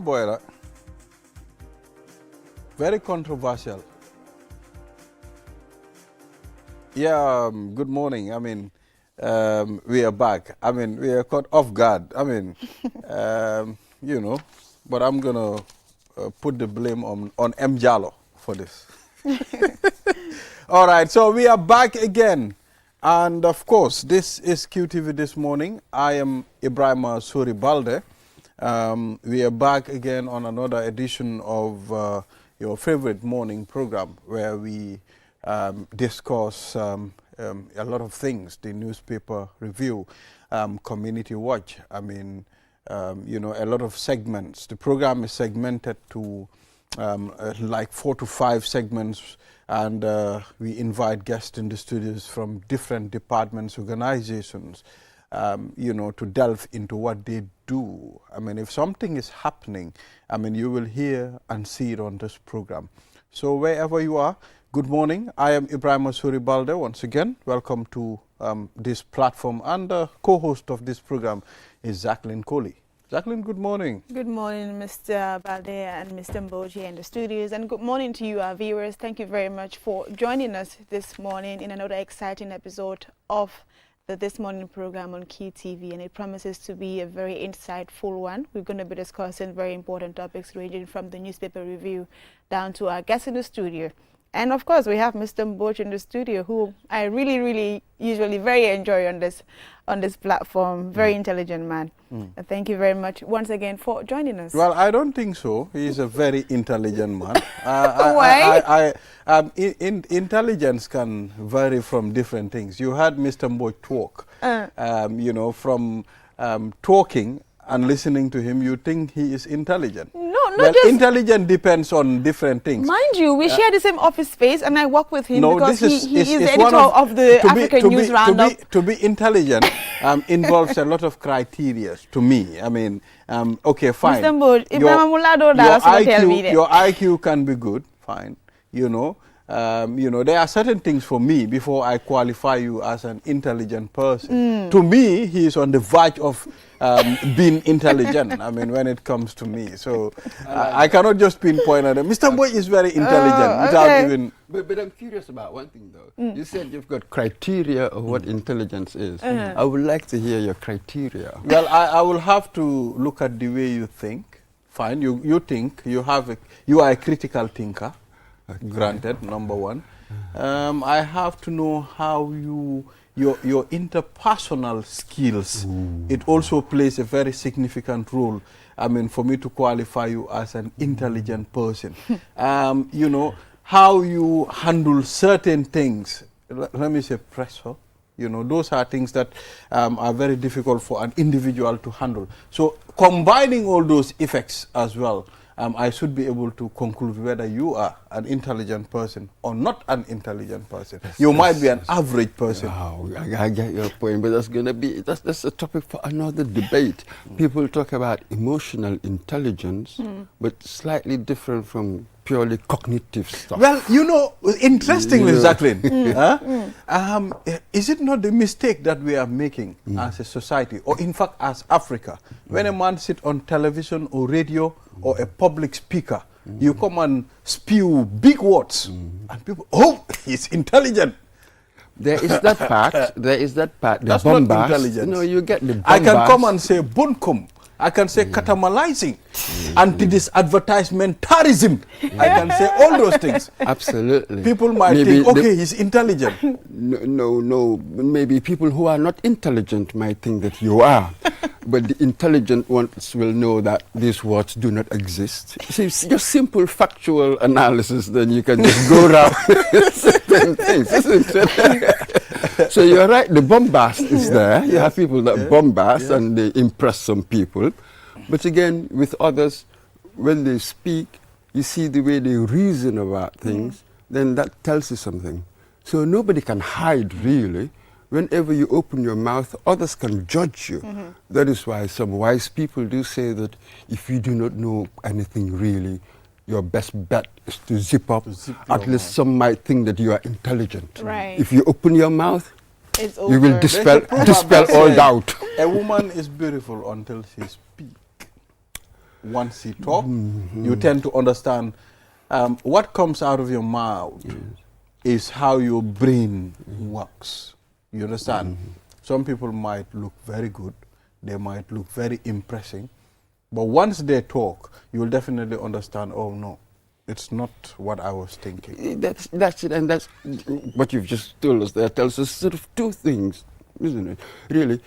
boy, right? Very controversial. Yeah, good morning. I mean, we are back. I mean, we are caught off guard. I mean, you know, but I'm going to put the blame on M. Jallo for this. All right, so we are back again. And of course, this is QTV This Morning. I am Ibrahim Suri Balde. We are back again on another edition of your favorite morning program where we discuss a lot of things, the newspaper review, community watch. I mean, you know, a lot of segments. The program is segmented to like 4 to 5 segments, and we invite guests in the studios from different departments, organizations, you know, to delve into what they do. I mean, if something is happening, I mean, you will hear and see it on this program. So wherever you are, good morning. I am Ibrahim Suri Balde. Once again, welcome to this platform. And the co-host of this program is Jacqueline Coley. Jacqueline, good morning. Good morning, Mr. Balde and Mr. Mboji in the studios. And good morning to you, our viewers. Thank you very much for joining us this morning in another exciting episode of the This Morning program on QTV. And it promises to be a very insightful one. We're going to be discussing very important topics ranging from the newspaper review down to our guests in the studio. And of course, we have Mr. Mboji in the studio, who I really usually very enjoy on this platform. Very intelligent man. And thank you very much once again for joining us. Well, I don't think so. He's a very intelligent man. Why? Intelligence can vary from different things. You heard Mr. Mboji talk. You know, from talking and listening to him, you think he is intelligent. No, just intelligent depends on different things. Mind you, we share the same office space, and I work with him because he is the one editor of the African News Roundup. To be intelligent involves a lot of criteria to me. I mean, okay, fine. Mr. Mboji, your IQ can be good, fine. You know, there are certain things for me before I qualify you as an intelligent person. To me, he is on the verge of being intelligent. I mean, when it comes to me, so I cannot just pinpoint at him. Mr. Mboji is very intelligent without even. But I'm curious about one thing though. You said you've got criteria of what intelligence is. I would like to hear your criteria. Well, I will have to look at the way you think. Fine, you think you are a critical thinker. Okay. Granted, number one. I have to know how your interpersonal skills, it also plays a very significant role, I mean, for me to qualify you as an intelligent person. You know, how you handle certain things, let me say pressure, you know, those are things that are very difficult for an individual to handle. So combining all those effects as well, I should be able to conclude whether you are an intelligent person or not an intelligent person. You might be an average person. Wow, I get your point, but that's a topic for another debate. People talk about emotional intelligence, but slightly different from purely cognitive stuff. Well, you know, interestingly, Jacqueline, is it not the mistake that we are making as a society, or in fact as Africa, when a man sits on television or radio or a public speaker, you come and spew big words, and people, oh, he's intelligent. There is that part. There is that part. That's not intelligence. No, you get the bombast. I can come and say bunkum. I can say catamalizing, anti-advertisementarism. I can say all those things. Absolutely. People might think, okay, he's intelligent. No. Maybe people who are not intelligent might think that you are. But the intelligent ones will know that these words do not exist. See, it's just simple factual analysis, then you can just go around certain things, isn't it? So you're right, the bombast is there. You have people that bombast and they impress some people. But again, with others, when they speak, you see the way they reason about things, then that tells you something. So nobody can hide, really. Whenever you open your mouth, others can judge you. That is why some wise people do say that if you do not know anything really, your best bet is to zip up. At least some might think that you are intelligent. Right. If you open your mouth, it's over. You will dispel all doubt. A woman is beautiful until she speaks. once you talk. You tend to understand what comes out of your mouth is how your brain works. You understand? Some people might look very good. They might look very impressive. But once they talk, you will definitely understand, oh, no, it's not what I was thinking. That's it, and that's what you've just told us. That tells us sort of two things, isn't it? Really,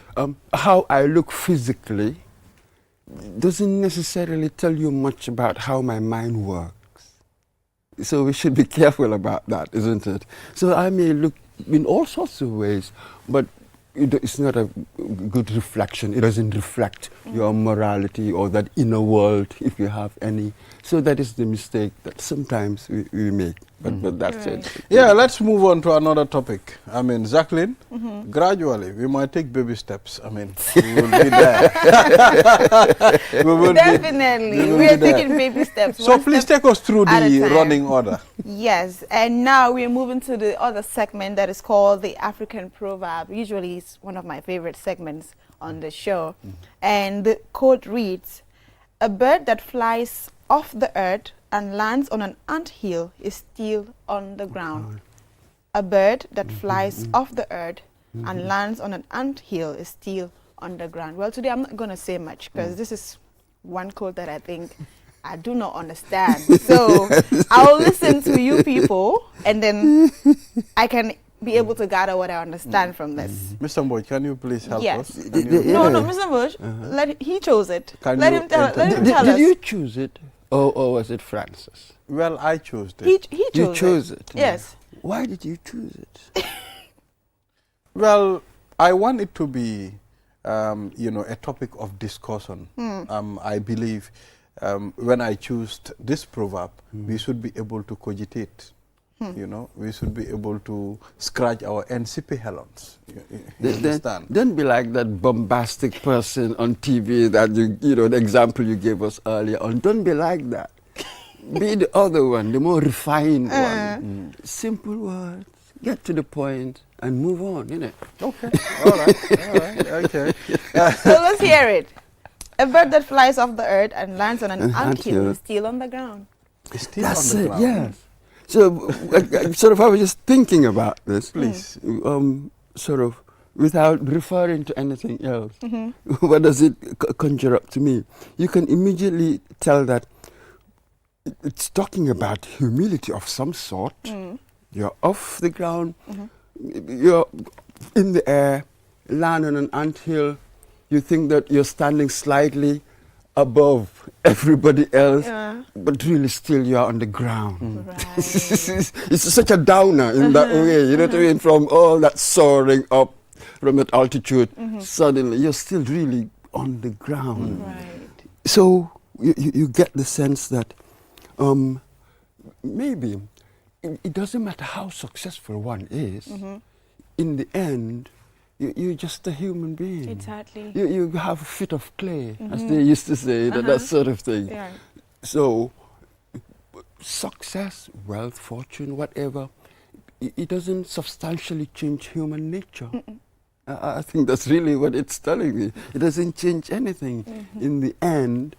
how I look physically doesn't necessarily tell you much about how my mind works. So we should be careful about that, isn't it? So I may look in all sorts of ways, but it's not a good reflection. It doesn't reflect your morality or that inner world, if you have any. So that is the mistake that sometimes we make. But that's it. Yeah, let's move on to another topic. I mean, Jacqueline, gradually, we might take baby steps. I mean, we will be there. Definitely. We are taking baby steps. So please take us through the running order. Yes, and now we are moving to the other segment that is called the African proverb. Usually it's one of my favorite segments on the show. And the quote reads, "A bird that flies off the earth and lands on an anthill is still on the ground." A bird that flies off the earth and lands on an anthill is still on the ground. Well, today I'm not going to say much because this is one quote that I think I do not understand. So I'll listen to you people and then I can be able to gather what I understand from this. Mr. Boyd, can you please help us? No, Mr. Bush, he chose it. Let him tell us. Did you choose it? Or was it Francis? Well, I chose it. He chose You chose it? Yes. Why did you choose it? Well, I want it to be, a topic of discussion. I believe when I choose this proverb, we should be able to cogitate. We should be able to scratch our NCP helons. You understand? Don't be like that bombastic person on TV that the example you gave us earlier on. Don't be like that. Be the other one, the more refined one. Simple words, get to the point, and move on, innit? Okay, all right, okay. So let's hear it. A bird that flies off the earth and lands on an anthill is still on the ground. It's still That's on the it, ground. yes. So, I was just thinking about this. Please. Without referring to anything else, what does it conjure up to me? You can immediately tell that it's talking about humility of some sort. You're off the ground, you're in the air, land on an anthill, you think that you're standing slightly above everybody else, but really still you're on the ground. Right. It's such a downer in that way, you know what I mean? From all that soaring up from that altitude, suddenly you're still really on the ground. Right. So you get the sense that maybe it doesn't matter how successful one is, in the end, you're just a human being. Exactly. You have a fit of clay, as they used to say, that sort of thing. Yeah. So, success, wealth, fortune, whatever, it doesn't substantially change human nature. I think that's really what it's telling me. It doesn't change anything. In the end,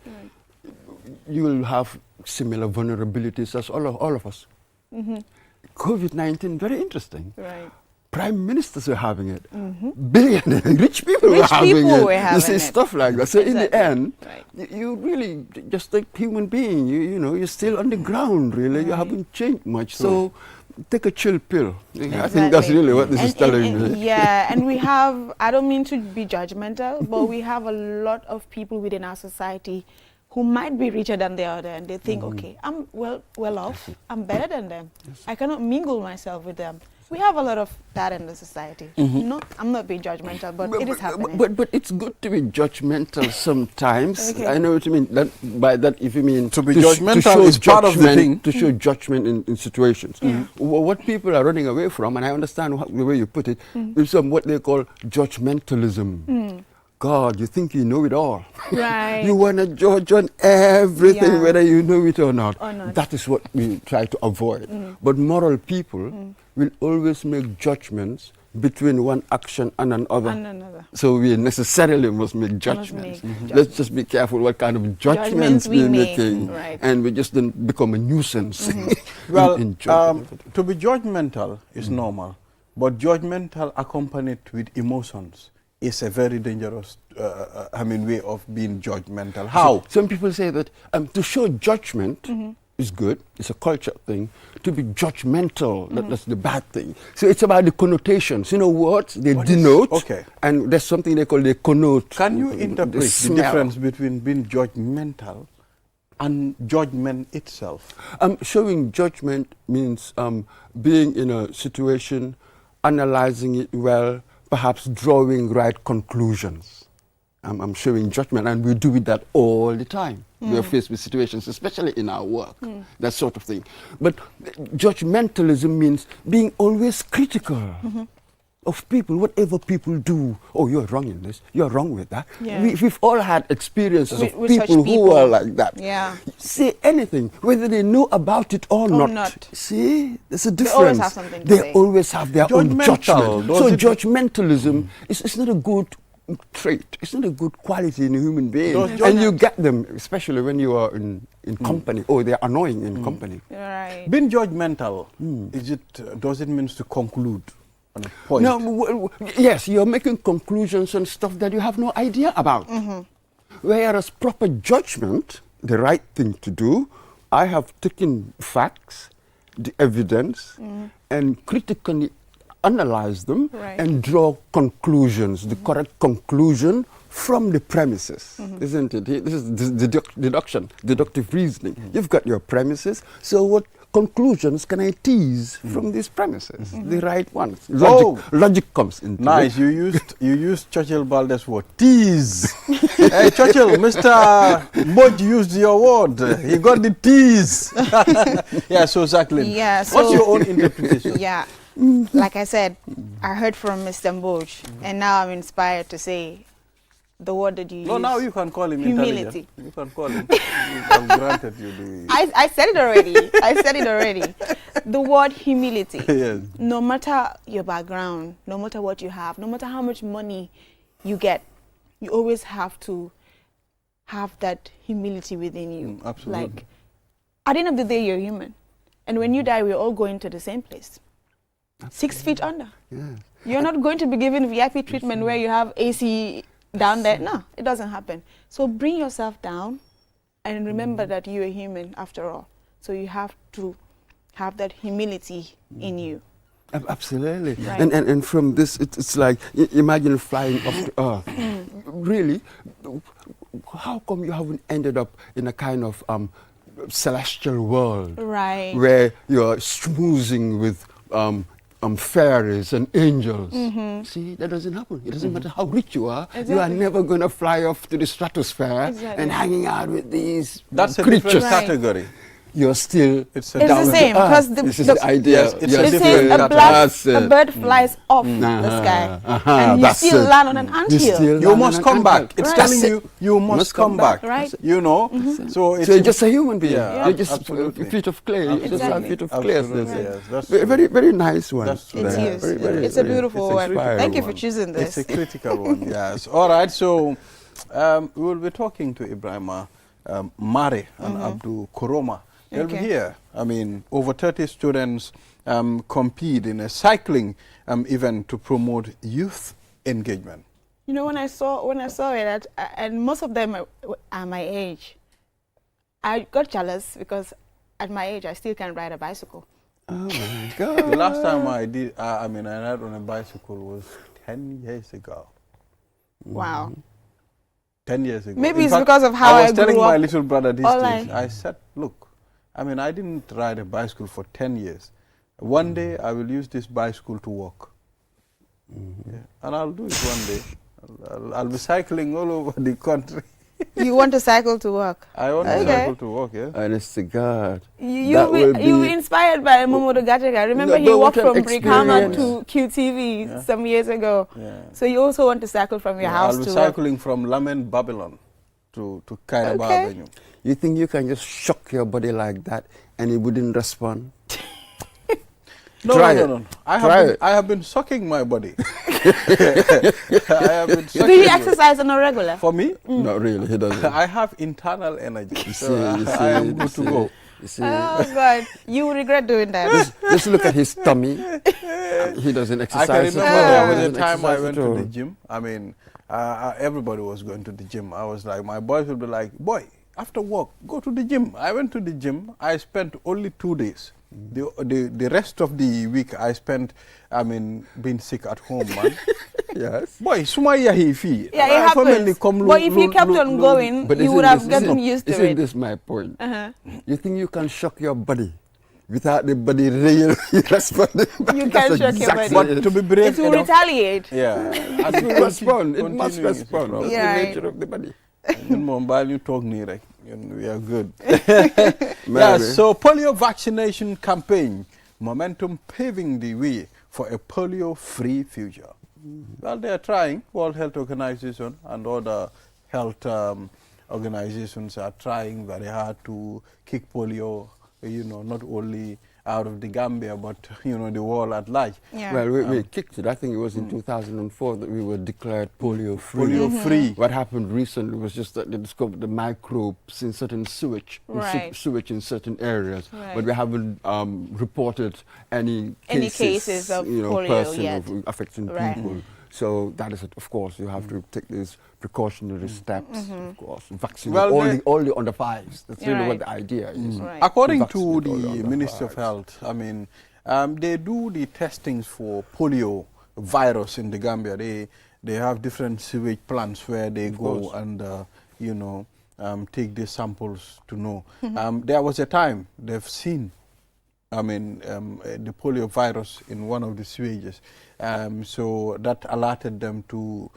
you will have similar vulnerabilities as all of us. COVID-19, very interesting. Right. Prime ministers were having it. Billionaires, rich people were having it. You see, stuff like that. So in the end, you really just a human being. You're still on the ground, really. You haven't changed much. So take a chill pill. I think that's really what this is telling me. Yeah, and we have, I don't mean to be judgmental, but we have a lot of people within our society who might be richer than the other, and they think, okay, I'm well off, I'm better than them. I cannot mingle myself with them. We have a lot of that in the society. I'm not being judgmental, but it is happening. But it's good to be judgmental sometimes. I know what you mean. By that, if you mean to be judgmental is part of the thing. To show judgment in situations. What people are running away from, and I understand the way you put it, is what they call judgmentalism. God, you think you know it all. Right. You want to judge on everything, whether you know it or not. That is what we try to avoid. But moral people will always make judgments between one action and another. And another. So we necessarily must make judgments. Let's just be careful what kind of judgments we're making, right. and we just don't become a nuisance. Well, in to be judgmental is normal, but judgmental accompanied with emotions is a very dangerous, way of being judgmental. How? Some people say that to show judgment is good. It's a culture thing. To be judgmental, that's the bad thing. So it's about the connotations. You know what? They denote. Okay. And there's something they call they connote. Can you interpret the difference between being judgmental and judgment itself? Showing judgment means being in a situation, analyzing it well, perhaps drawing right conclusions. I'm showing judgment, and we do that all the time. We are faced with situations, especially in our work, that sort of thing. But judgmentalism means being always critical of people, whatever people do. Oh, you're wrong in this. You're wrong with that. Yeah. We've all had experiences of With people who are like that. Yeah. Say anything, whether they know about it or not. See, there's a difference. always have something to They say. always have their own judgment. Does So it- judgmentalism is not a good trait. It's not a good quality in a human being. Does And you get them, especially when you are in company. Oh, they're annoying in company. Right. Being judgmental, does it mean to conclude on a point? No, yes, you're making conclusions on stuff that you have no idea about. Whereas proper judgment, the right thing to do, I have taken facts, the evidence, and critically analyze them Right. and draw conclusions, the correct conclusion from the premises, isn't it? This is deductive reasoning. You've got your premises, so what conclusions can I tease from these premises? The right ones. Logic comes into Nice. it. You used Churchill Baldess word, tease. Hey, Churchill, Mr. Mudge used your word. He got the tease. Yeah, so Jacqueline, Yeah, what's so- your own interpretation? Yeah. Like I said, I heard from Mr. Mboj, and now I'm inspired to say the word that you use. No, now you can call him Humility. intelligent. You can call him. I've granted you the... I said it already. I said it already. The word humility. Yes. No matter your background, no matter what you have, no matter how much money you get, you always have to have that humility within you. Absolutely. Like, at the end of the day, you're human. And when you die, we're all going to the same place. 6 feet under. Yes. You're not going to be given VIP treatment where you have AC down there. No, it doesn't happen. So bring yourself down and remember that you're human after all. So you have to have that humility in you. Absolutely. Right. And from this, it's like, imagine flying off to Earth. Really? How come you haven't ended up in a kind of celestial world? Right. Where you're schmoozing with fairies and angels. See, that doesn't happen. It doesn't matter how rich you are. You are Exactly. never going to fly off to the stratosphere Exactly. and hanging out with these That's a creatures. different Right. category. You're still It's It's down the to same earth. because the, this is the idea. Yes, it's You're a it different says category. That's a it. bird flies off the sky and you that's still it. land on an You anthill. still You land must on come an back. anthill. It's Right. telling That's you, it. you must come back. Right. You know? So it's So you're just a human being. Yeah, You're just absolutely. a feet of clay. You're just a Exactly. feet of clay. as they Absolutely, say. yes, that's Very, true. very, very nice one. That's true. It's Yeah, used. very, very, It's a very- beautiful it's a one. critical Thank you for one. choosing this. It's a critical one, yes. All right, so we will be talking to Ibrahima Mare and Abdul Koroma. They'll be Okay. here. I mean, over 30 students compete in a cycling event to promote youth engagement. You know, when I saw it, and most of them are my age, I got jealous because at my age I still can't ride a bicycle. Oh my God. The last time I did, I ride on a bicycle was 10 years ago. Wow. 10 years ago. Maybe In it's fact, because of how I was telling grew my up. little brother these All things. I- I said, look, I didn't ride a bicycle for 10 years. One day I will use this bicycle to walk. Yeah. And I'll do it one day. I'll be cycling all over the country. You want to cycle to work? I want to Okay. cycle to work, yeah. Honest to God. You That will you were be- inspired by Momodo Gatega. Remember, No, he but walked what an from Brikama experience. to QTV Yeah. some years ago. Yeah. So you also want to cycle from your Yeah, house I'll be to work. cycling from Lamen, Babylon to Kairaba Okay. Avenue. You think you can just shock your body like that and it wouldn't respond? No, Try no, it. no, no. Try it. I have been sucking my body. I have been Do sucking you it. exercise on a regular? For me, Not really, he doesn't. I have internal energy, You so see, you I am see, good to go. You see, Oh God, you will regret doing that. just look at his tummy. He doesn't I exercise. can at remember all. there He was a doesn't time I exercise went at to all. the gym. I mean, everybody was going to the gym. I was like, my boys would be like, boy, after work, go to the gym. I went to the gym. I spent only 2 days. The rest of the week I spent, I mean, being sick at home, man. Yes. Boy, suma yahi fi. Yeah, it happens. But if you kept on going, But you isn't would have this- gotten isn't- used to Isn't it. this my point? Uh-huh. You think you can shock your body without the body really responding? You That's can shock your exactly body. it. But to be brave It will enough, retaliate. yeah, and It will respond. It must continuing is a respond. problem. That's Yeah, the right. nature of the body. You talk near, we are good. Yeah, Maybe. so polio vaccination campaign, momentum paving the way for a polio-free future. Well, they are trying. World Health Organization and other health organizations are trying very hard to kick polio, not only out of the Gambia, but, the world at large. Yeah. Well, we kicked it. I think it was in 2004 that we were declared polio-free. Polio-free. What happened recently was just that they discovered the microbes in certain sewage, Right. sewage in certain areas. Right. But we haven't reported any cases of polio person yet. of affecting Right. people. So that is it. Of course, you have to take these precautionary steps. Of course, vaccinate Well, all the under fives. That's really what Right. the idea is. Right. According to Vaccinate the all the under Ministry of fives. Health, I mean, they do the testings for polio virus in the Gambia. They have different sewage plants where they go course. and, take the samples to know. There was a time they've seen, the polio virus in one of the sewages. So that alerted them to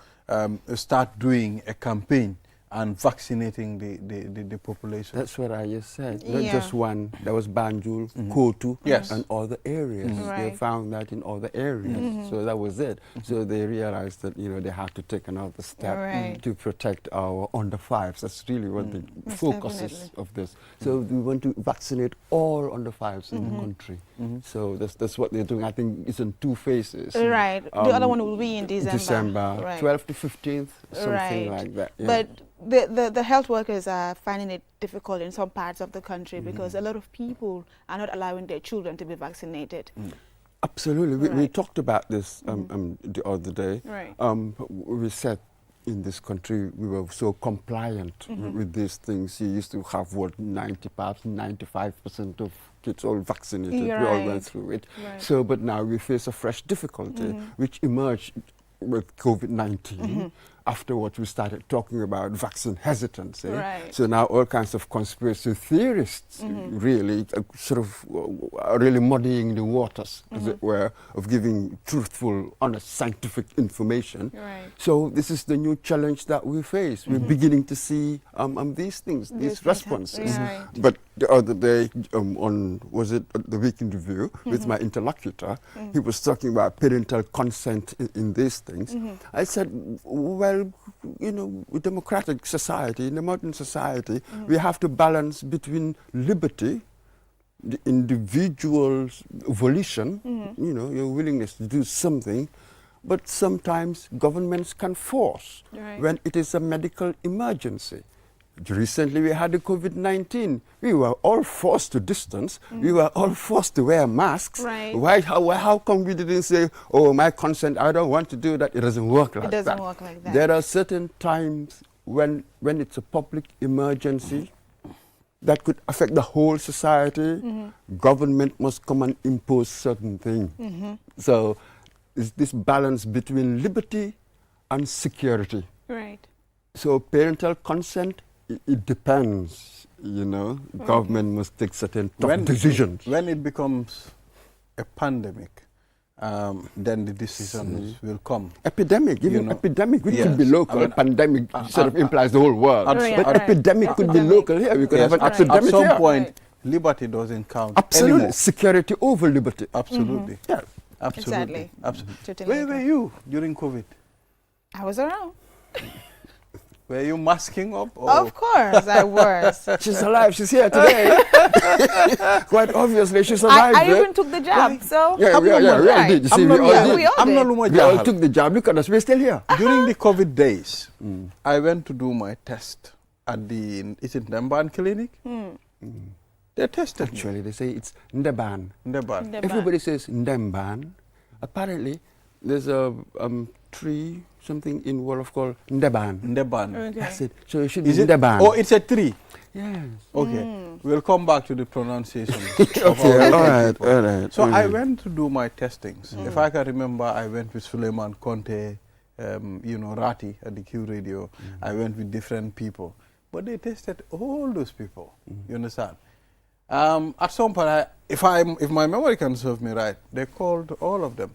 start doing a campaign and vaccinating the population. That's what I just said. Not Yeah. just one. There was Banjul, Kotu, Yes. and other areas. They Right. found that in other areas. So that was it. So they realized that they have to take another step Right. to protect our under fives. That's really what the focus is definitely. of this. So we want to vaccinate all under fives in the country. So that's what they're doing. I think it's in 2 phases. Right. The other one will be in December. Right. 12th to 15th, something Right. like that. Yeah. But the health workers are finding it difficult in some parts of the country because a lot of people are not allowing their children to be vaccinated. Absolutely. We Right. talked about this the other day. Right. We said in this country we were so compliant with these things. You used to have, 95% of kids all vaccinated. You're We all right. went through it. Right. So, but now we face a fresh difficulty, which emerged with COVID-19. Afterwards, we started talking about vaccine hesitancy. Right. So now all kinds of conspiracy theorists really sort of are really muddying the waters, as it were, of giving truthful, honest, scientific information. Right. So this is the new challenge that we face. We're beginning to see these things, These these things responses. right. But the other day, was it the Weekend Review, with my interlocutor, he was talking about parental consent in these things. I said, well, with democratic society, in the modern society, we have to balance between liberty, the individual's volition, your willingness to do something, but sometimes governments can force Right. when it is a medical emergency. Recently, we had the COVID-19. We were all forced to distance. We were all forced to wear masks. Right. Why? How come we didn't say, oh, my consent, I don't want to do that? It doesn't work like that. It doesn't work like that. There are certain times when it's a public emergency that could affect the whole society. Government must come and impose certain things. So it's this balance between liberty and security. Right. So parental consent, it depends, Government must take certain tough decisions. When it becomes a pandemic, then the decisions will come. Epidemic, even epidemic, which could be Yes. local. Pandemic sort of implies the whole world. Right, But right. epidemic could be Epidemic. local here. We could have an at epidemic some here. point, Right. liberty doesn't count Absolutely. anymore. Security over liberty. Absolutely. Yeah. Absolutely. Exactly. Absolutely. Totally Where agree. were you during COVID? I was around. Were you masking up? Or? Of course, I was. She's alive. She's here today. Quite obviously, she's alive. I even took the jab, so... Yeah, we all did. You see, we all did. We all took the jab. Look at us. We're still here. During the COVID days, I went to do my test at the, is it Ndemban Clinic? They tested me. Actually, they say it's Ndeban. Ndemban. Everybody says Ndemban. Apparently, there's a tree, something in Wolof called Ndeban. Ndemban. Okay. That's it. So it should Is be it? Ndeban. Oh, it's a tree. Yes. Okay. We'll come back to the pronunciation. Okay, all right. So I went to do my testings. If I can remember, I went with Suleiman Conte, Rati at the Q Radio. I went with different people. But they tested all those people. You understand? At some point, if my memory can serve me right, they called all of them.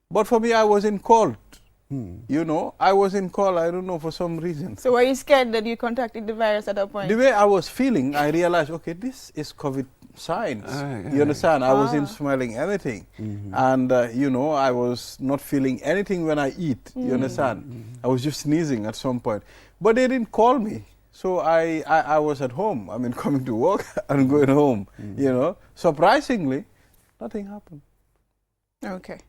But for me, I wasn't called. You know, I wasn't called, I don't know, for some reason. So were you scared that you contracted the virus at that point? The way I was feeling, I realized, okay, this is COVID signs. You understand? I wasn't smelling anything. And, I was not feeling anything when I eat. You understand? I was just sneezing at some point. But they didn't call me. So I was at home. I mean, coming to work and going home. Surprisingly, nothing happened. Okay.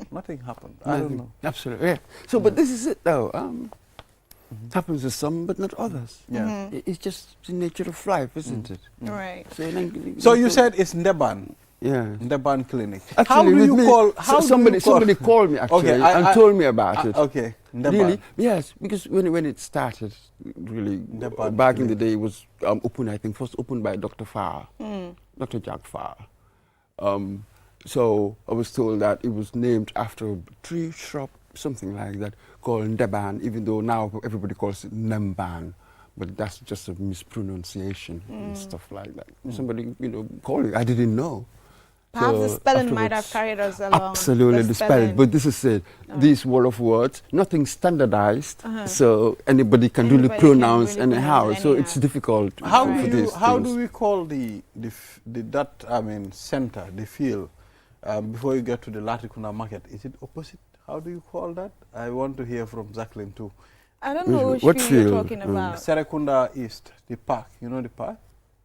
Nothing happened. I don't know. Absolutely. Yeah. So, but this is it, though. Happens to some, but not others. Yeah. It's just the nature of life, isn't it? Right. So you said it's Ndeban. Yeah. Ndeban Clinic. Actually, somebody called me actually and told me about it. Okay. Ndeban. Really? Yes, because when it started, really, Ndeban back in the day, it was opened, I think, first opened by Dr. Farr, Dr. Jack Farr. So I was told that it was named after a tree, shrub, something like that, called Ndeban, even though now everybody calls it Nemban. But that's just a mispronunciation and stuff like that. Somebody, called me. I didn't know. Perhaps So the spelling might have carried us along. Absolutely, the spelling. But this is it. These word of words, nothing standardized, so anybody can really pronounce anyhow. So it's difficult How for these How things. do we call center, the field, before you get to the Latrikuna market? Is it opposite? How do you call that? I want to hear from Jacqueline too. I don't know which What field you're field? talking about. Serekunda East, the park. You know the park?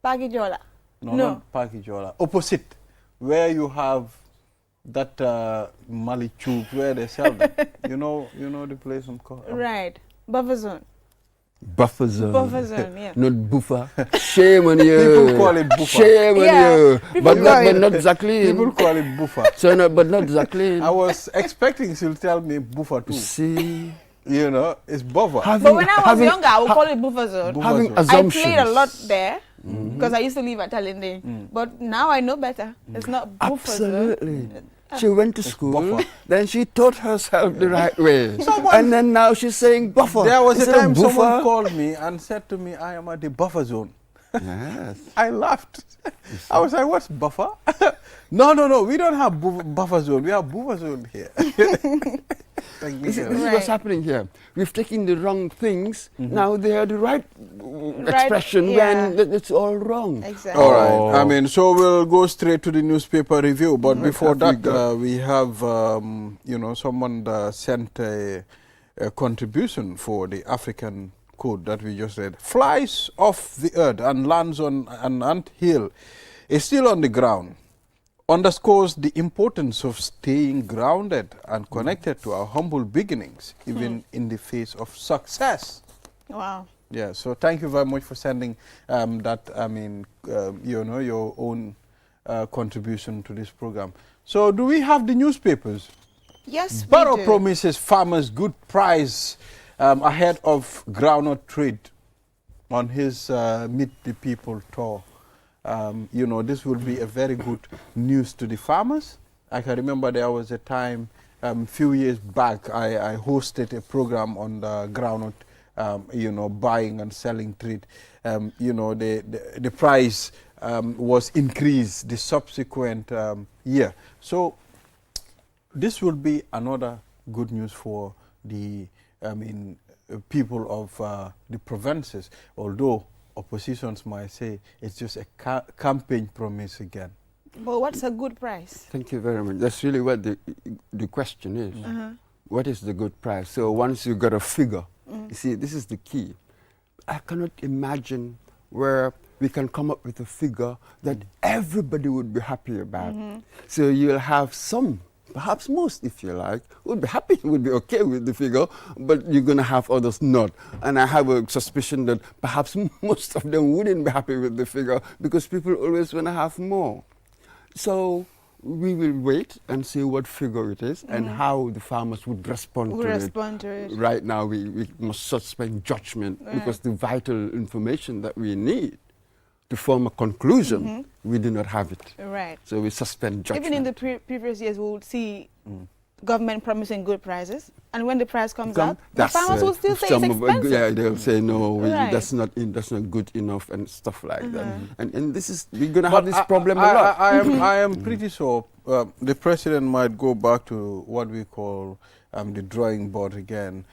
Pagijola. No, not Pakijola. Opposite, where you have that Malichuk, where they sell them. you know the place I'm called? Right. Buffer zone. Buffer zone. Buffer zone, yeah. Not buffer. Shame on you. People call it buffer. Shame on you. people But not Jacqueline. People call it buffer. So but not Jacqueline. I was expecting she'll tell me buffer too. See. It's buffer. But when I was younger, I would call it buffer zone. Having I assumptions. played a lot there because I used to live at Talinde. But now I know better. It's not buffer zone. Absolutely. She went to school, then she taught herself the right way. And then now she's saying buffer. There was a Instead of time buffer. someone called me and said to me, I am at the buffer zone. Yes. I laughed. I was like, what's buffer? No, we don't have buffer zone. We have buffer zone here. This is what's happening here. We've taken the wrong things. Now they are the right expression when it's all wrong. Exactly. All right. I mean, so we'll go straight to the newspaper review. But before that, we have, someone sent a contribution for the African code that we just read. Flies off the earth and lands on an ant hill is still on the ground. Underscores the importance of staying grounded and connected to our humble beginnings, even in the face of success. Wow. Yeah, so thank you very much for sending your own contribution to this program. So do we have the newspapers? Yes, Barrow we do. promises farmers good price ahead of groundnut trade on his Meet the People tour. This will be a very good news to the farmers. I can remember there was a time a few years back I hosted a program on the groundnut, buying and selling trade. The price was increased the subsequent year. So this will be another good news for the people of the provinces, although oppositions might say it's just a campaign promise again. But what's a good price? Thank you very much. That's really what the question is. What is the good price? So once you got a figure, You see, this is the key. I cannot imagine where we can come up with a figure that everybody would be happy about. So you'll have some, perhaps most, if you like, would be happy, would be okay with the figure, but you're going to have others not. And I have a suspicion that perhaps most of them wouldn't be happy with the figure because people always want to have more. So we will wait and see what figure it is and how the farmers would respond to it. Right now, we must suspend judgment because the vital information that we need to form a conclusion, we do not have it. Right. So we suspend judgment. Even in the previous years, we would see government promising good prices, and when the price comes out, the farmers will still say it's expensive. Yeah, they'll say no, that's not good enough and stuff like that. And this is, we're going to have this problem a lot. I am pretty sure the president might go back to what we call the drawing board again.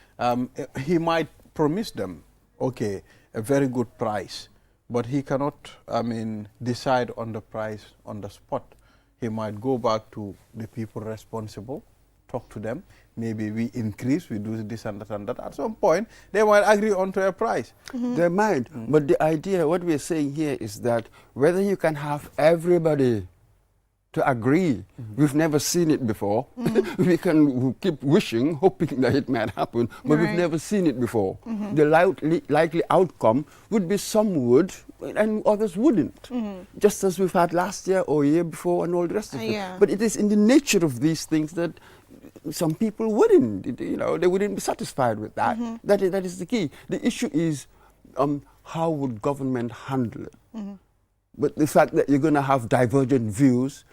He might promise them, okay, a very good price, but he cannot, decide on the price on the spot. He might go back to the people responsible, talk to them. Maybe we increase, we do this and that and that. At some point, they might agree on to a price. They might. But the idea, what we're saying here is that whether you can have everybody to agree, we've never seen it before. We can keep wishing, hoping that it might happen, but we've never seen it before. The likely outcome would be some would and others wouldn't. Just as we've had last year or year before and all the rest of it. But it is in the nature of these things that some people wouldn't, they wouldn't be satisfied with that. That is the key. The issue is how would government handle it? But the fact that you're going to have divergent views,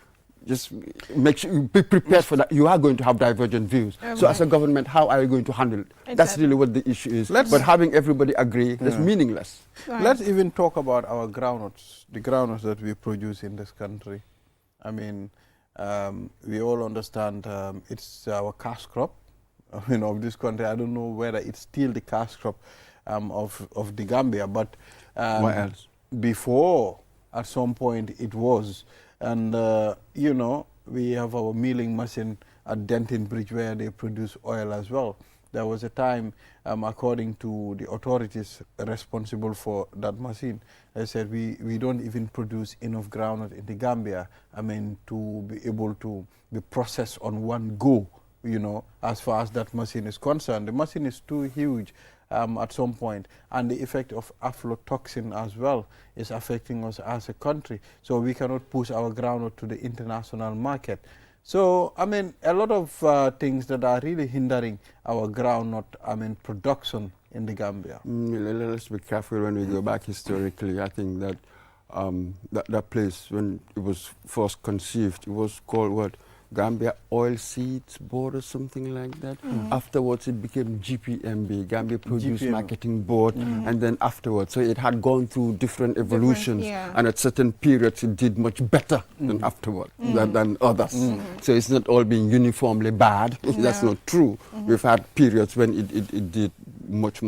just make sure you be prepared for that. You are going to have divergent views. So as a government, how are you going to handle it? Exactly. That's really what the issue is. But having everybody agree is meaningless. Let's even talk about our groundnuts, the groundnuts that we produce in this country. We all understand it's our cash crop of this country. I don't know whether it's still the cash crop of the Gambia, but what else? Before, at some point, it was. And, we have our milling machine at Denton Bridge where they produce oil as well. There was a time, according to the authorities responsible for that machine, they said we don't even produce enough groundnut in the Gambia, to be able to be processed on one go, as far as that machine is concerned. The machine is too huge at some point, and the effect of aflatoxin as well is affecting us as a country. So we cannot push our groundnut to the international market. So, a lot of things that are really hindering our groundnut, production in the Gambia. Let's be careful when we go back historically. I think that that place, when it was first conceived, it was called what? Gambia Oilseeds Board or something like that. Afterwards, it became GPMB, Gambia Produce Marketing Board, and then afterwards. So it had gone through different evolutions, and at certain periods, it did much better than afterward, than others. So it's not all being uniformly bad. That's not true. We've had periods when it did much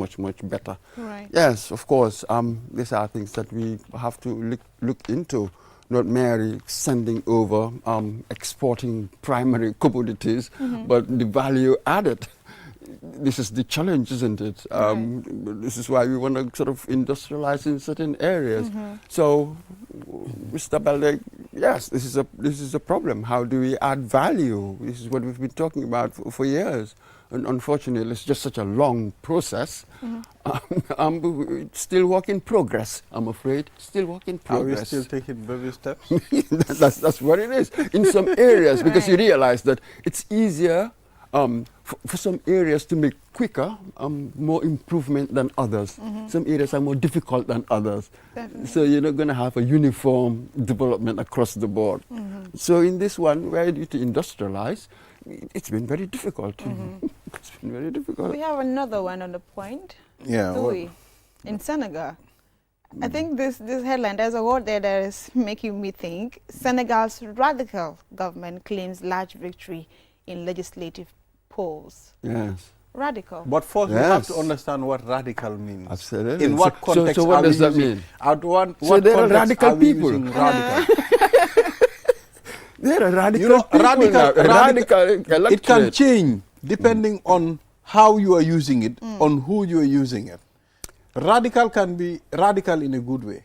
better. Right. Yes, of course, these are things that we have to look into. Not merely sending over, exporting primary commodities, but the value added. This is the challenge, isn't it? This is why we want to sort of industrialize in certain areas. So, Mr. Balde, yes, this is a problem. How do we add value? This is what we've been talking about for years. And unfortunately, it's just such a long process. Still work in progress, I'm afraid. Still work in progress. Are we still taking baby steps? That's what it is. In some areas, because you realize that it's easier for some areas to make quicker, more improvement than others. Some areas are more difficult than others. Definitely. So you're not going to have a uniform development across the board. So in this one, where you need to industrialize, it's been very difficult. It's been very difficult. We have another one on the point. Yeah. Do we? In Senegal. I think this headline, there's a word there that is making me think. Senegal's radical government claims large victory in legislative polls. Yes. Radical. But first, we have to understand what radical means. Absolutely. In what context so what does that mean? So there are radical people. Radical? There are radical people radical electorate. It can change depending on how you are using it, on who you are using it. Radical can be radical in a good way.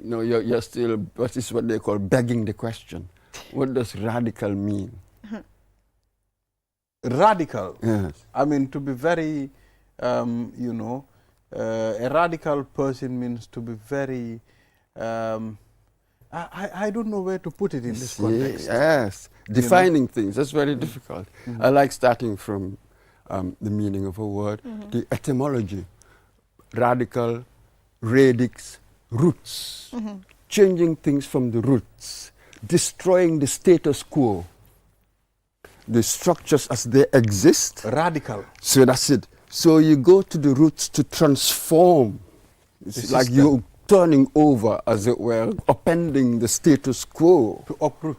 No, you're still, what is what they call begging the question. What does radical mean? Radical? Yes. I mean, to be very, you know, a radical person means to be very, I don't know where to put it in this context. Yes, defining things, that's very difficult. I like starting from the meaning of a word, the etymology. Radical, radix, roots, changing things from the roots, destroying the status quo, the structures as they exist. Radical. So that's it. So you go to the roots to transform. It's like you're turning over, as it were, upending the status quo. To uproot.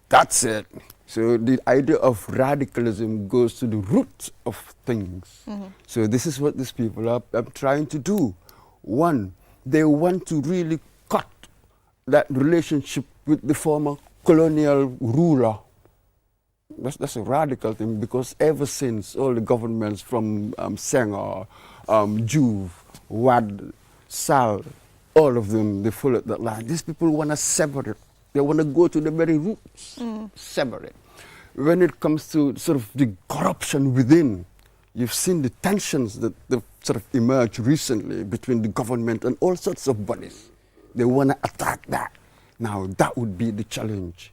That's it. So the idea of radicalism goes to the root of things. So this is what these people are trying to do. One, they want to really cut that relationship with the former colonial ruler. That's a radical thing, because ever since all the governments from Senghor, Juve, Wad, Sal, all of them, they followed that line. These people want to sever it. They want to go to the very roots, sever it. When it comes to sort of the corruption within, you've seen the tensions that have sort of emerged recently between the government and all sorts of bodies. They want to attack that. Now, that would be the challenge.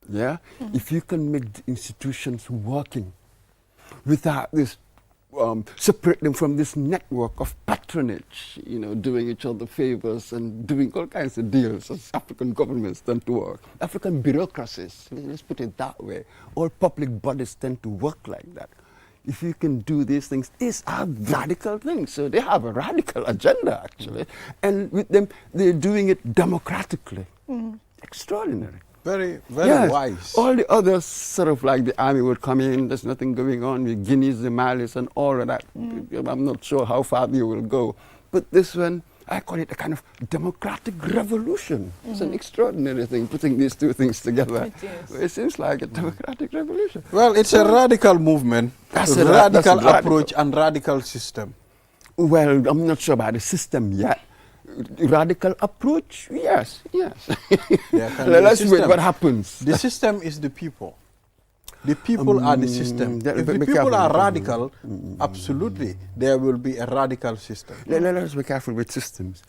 Yeah? If you can make the institutions working without this, separate them from this network of patronage, you know, doing each other favors and doing all kinds of deals as African governments tend to work. African bureaucracies, let's put it that way, all public bodies tend to work like that. If you can do these things, these are radical things. So they have a radical agenda, actually. And with them, they're doing it democratically. Extraordinary. Very, very wise. All the others, sort of like the army would come in, there's nothing going on, the Guineas, the Malis, and all of that. I'm not sure how far they will go. But this one, I call it a kind of democratic revolution. It's an extraordinary thing, putting these two things together. It seems like a democratic revolution. Well, it's a radical movement, That's a a radical radical approach and radical system. Well, I'm not sure about the system yet. Radical approach, yes. Let's wait what happens. The system is the people. The people are the system. If the people are radical, absolutely, there will be a radical system. Let's be careful with systems.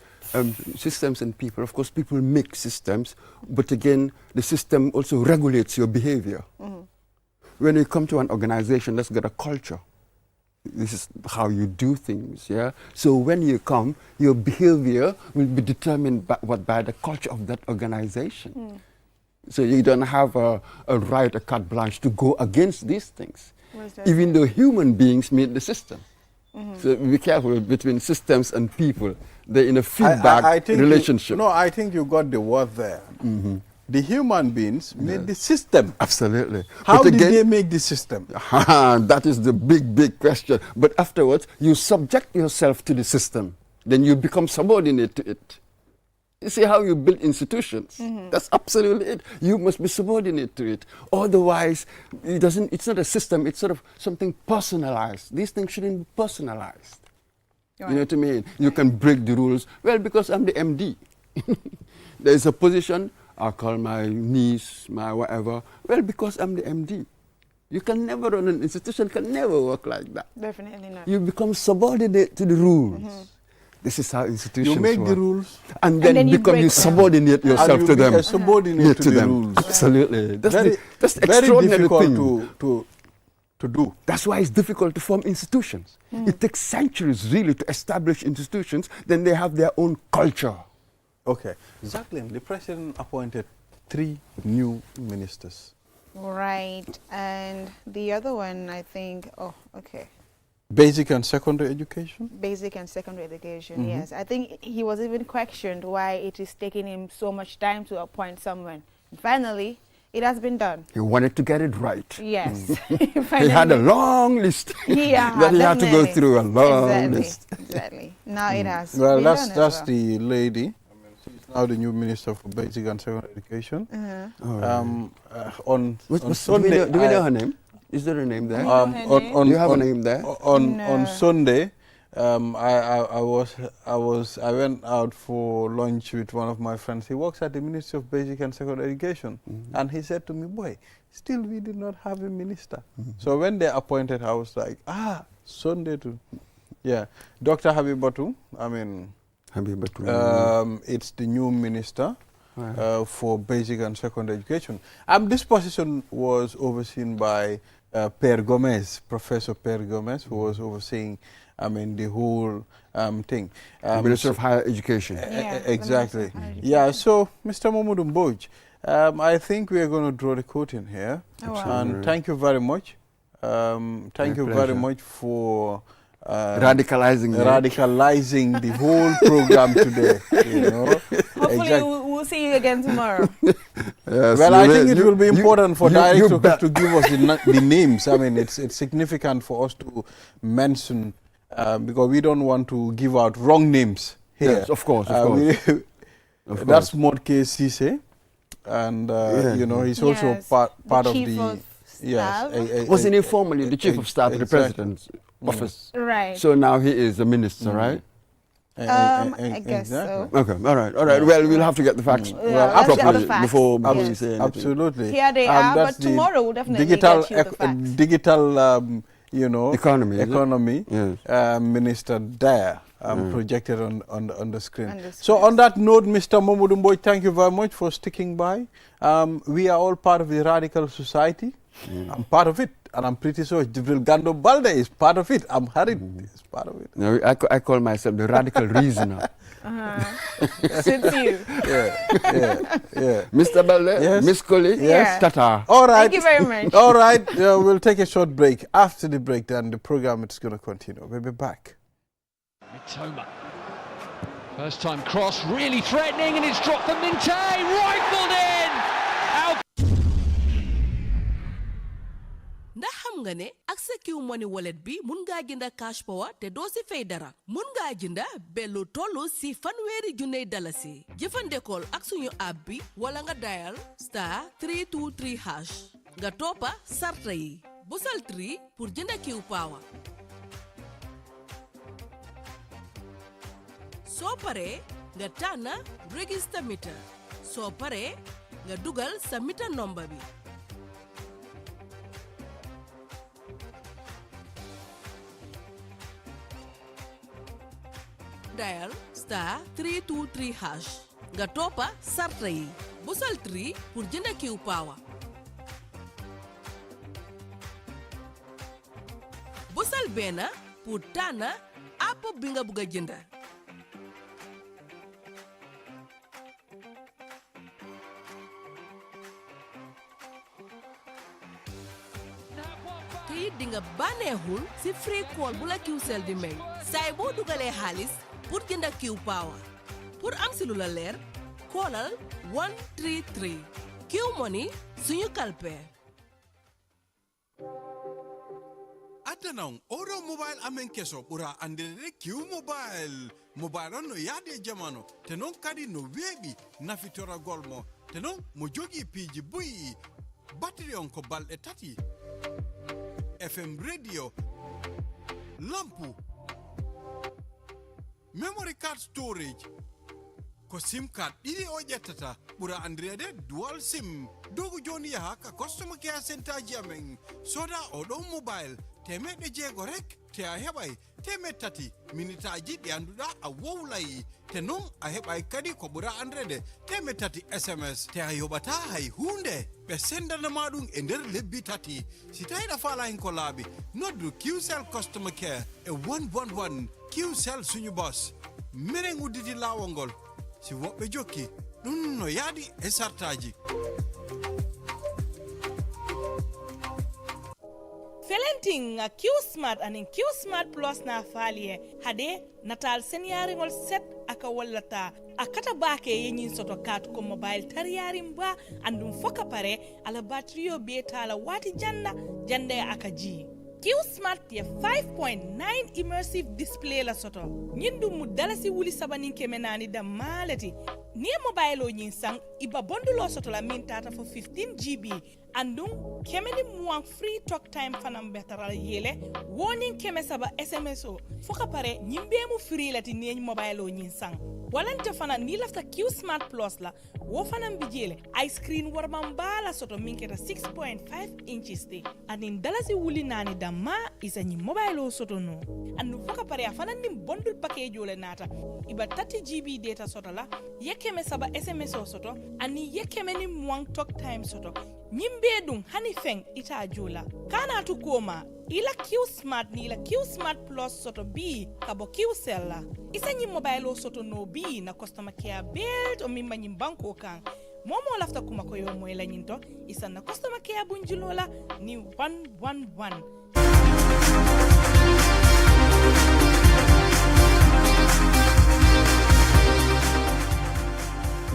Systems and people, of course, people make systems, but again, the system also regulates your behavior. When you come to an organization, let's get a culture. This is how you do things, yeah? So when you come, your behavior will be determined by the culture of that organization. So you don't have a right, a carte blanche to go against these things, even though human beings made the system. So be careful between systems and people. They're in a feedback relationship. I think you got the word there. The human beings made the system. Absolutely. How did they make the system? That is the big question. But afterwards, you subject yourself to the system. Then you become subordinate to it. You see how you build institutions? That's absolutely it. You must be subordinate to it. Otherwise, it's not a system, it's sort of something personalized. These things shouldn't be personalized. You know what I mean? You can break the rules. Well, because I'm the MD. There's a position, I'll call my niece, my whatever. Well, because I'm the MD. You can never run an institution, can never work like that. Definitely not. You become subordinate to the rules. This is how institutions You make work. the rules. And then you subordinate yourself to them. Subordinate to the them. rules. Absolutely. That's Very, the very extraordinary difficult thing. to do. That's why it's difficult to form institutions. It takes centuries really to establish institutions. Then they have their own culture. Okay. Jacqueline, the president appointed 3 new ministers. Right. And the other one, I think, Basic and secondary education? Basic and secondary education, yes. I think he was even questioned why it is taking him so much time to appoint someone. Finally, it has been done. He wanted to get it right. Yes. He had a long list that he had to go through, a long list. Exactly. Now it has Well, been that's done as the lady. She's now the new minister for basic and secondary education. On Do we Sunday, know her name? Is there a name there? Do you have a name there? On Sunday, I went out for lunch with one of my friends. He works at the Ministry of Basic and Secondary Education, and he said to me, "Boy, still we did not have a minister." So when they appointed, I was like, Sunday too. Yeah, Dr. Habibatu. I mean, Habibatu. It's the new minister for Basic and Secondary Education. This position was overseen by Per Gomez, Professor Per Gomez, who was overseeing, the whole thing. Minister of Higher Education. Exactly. Yeah, so Mr. Mamadou Mbodj, I think we are going to draw the curtain here. And thank you very much. Thank you very much for radicalizing the whole program today. Hopefully we'll see you again tomorrow. Yes, well, I think it will be important for director to give us the names. I mean, it's significant for us to mention because we don't want to give out wrong names here. Yes, of course. That's Modke Cisse, and he's also part of the. Wasn't he formerly the chief of staff of the president's office? Right. So now he is a minister, right? I guess so. Okay, all right. Well, we'll have to get the facts properly before we say anything. Absolutely. Here they are, but tomorrow we'll definitely get you the facts. Digital, economy. Yes. Minister there projected on the screen. So on that note, Mr. Mamadou Mbodj, thank you very much for sticking by. We are all part of the Radical Society. I'm part of it, and I'm pretty sure Jibril Gando Balde is part of it. I'm Harid is part of it. No, I call myself the Radical Reasoner. Suits you. Yeah. Mr. Balde, yes. Miss Colley, yes. Tata. All right. Thank you very much. All right, we'll take a short break. After the break, then the program is going to continue. We'll be back. Mitoma. First time cross, really threatening, and it's dropped for Minte, rifled in! Out. ndax xam nga ne ak sa Q Money wallet bi mun ngaa jënda cash power te doo si fay dara mun ngaa jënda bellu tollu si $1,000 jëfandikool ak suñu app bi wala nga dial *323# nga toppa sarta yi busal 3 pour jënda Q power soo paree nga tànn register meter soo paree nga dugal sa meter number bi dial *323# nga toppa sarta yi busal 3 pour jënda Q power busal benn pour tànn app bi nga bëgg a jënda te it di nga bànneexul si free call bu la Qcell di may saay boo dugalee xaalis pour jënda Q power pour am si lu la leer callal 133 Q Money suñu kalpe Atanang oro mobile amen keso pura andere Q mobile on no yade jamano tenon kadi no webi nafitora golmo tenon mo jogi piji bui battery on ko balde tati FM radio lampu memory card storage ko sim card ɗiɗi o ƴettata ɓura andirede dual sim dogu joni yaha ka customer care center ji amen soda oɗo mobile $100 rek te a heɓay 3 minitaji ɗi anduɗa a wowlay te non a heɓay kadi ko ɓura andrede 3 SMS te a yoɓata hay hunde ɓe sendanama ɗum e nder lebbi 3 si tawiɗa faalahin ko laaɓi noddu Qcell customer care e 111 Qcell suñu boss miren udditi laawol ngol si woɓɓe jokki ɗum no yaadi e sartaji Felenting a Q Smart and Q Smart Plus na falie hade natal senyaringol set aka wallata akata bake yenyin soto kat ko mobile tariyarim ba andum foka pare ala batterio beta ala wati jande aka ji Q Smart ye 5.9 immersive display la soto nyindu mu dalasi wuli sabanin kemenani da malati ni mobile o nyin sang iba bondulo soto la min tata for 15 GB andung kemeni muang free talk time fanam betara yele warning keme saba SMSO foka pare nyimbe mu free lati neñ mobile o nyin sang walante fana ni lafta Q Smart Plus la wo fanam bijele ice screen warman bala soto minketa 6.5 inches de anin dalasi wuli nani damma isa nyi mobile o soto no andu foka pare afana nim bundle package ole nata iba 30 GB data soto la yekeme saba SMSO soto ani yekeme ni muang talk time soto nyimbe dum hani feng ita jola kana tu koma ila Q Smart ni ila Q Smart Plus soto B kabo Q Sella isa nyi mobile o soto no B na customer care belt o mimba nyi banko kan momo lafta kuma ko yo mo ila nyinto isa na customer care bunjulola ni 111.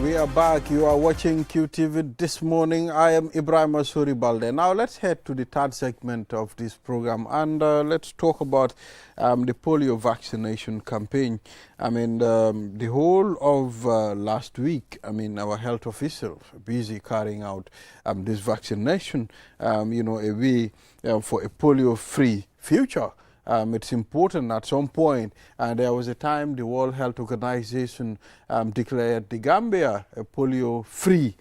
We are back. You are watching QTV this morning. I am Ibrahim Asuri Balde. Now let's head to the third segment of this program and let's talk about the polio vaccination campaign. I mean, the whole of last week, I mean, our health officials busy carrying out this vaccination, you know, a way for a polio-free future. It's important at some point, and there was a time the World Health Organization declared the Gambia a polio-free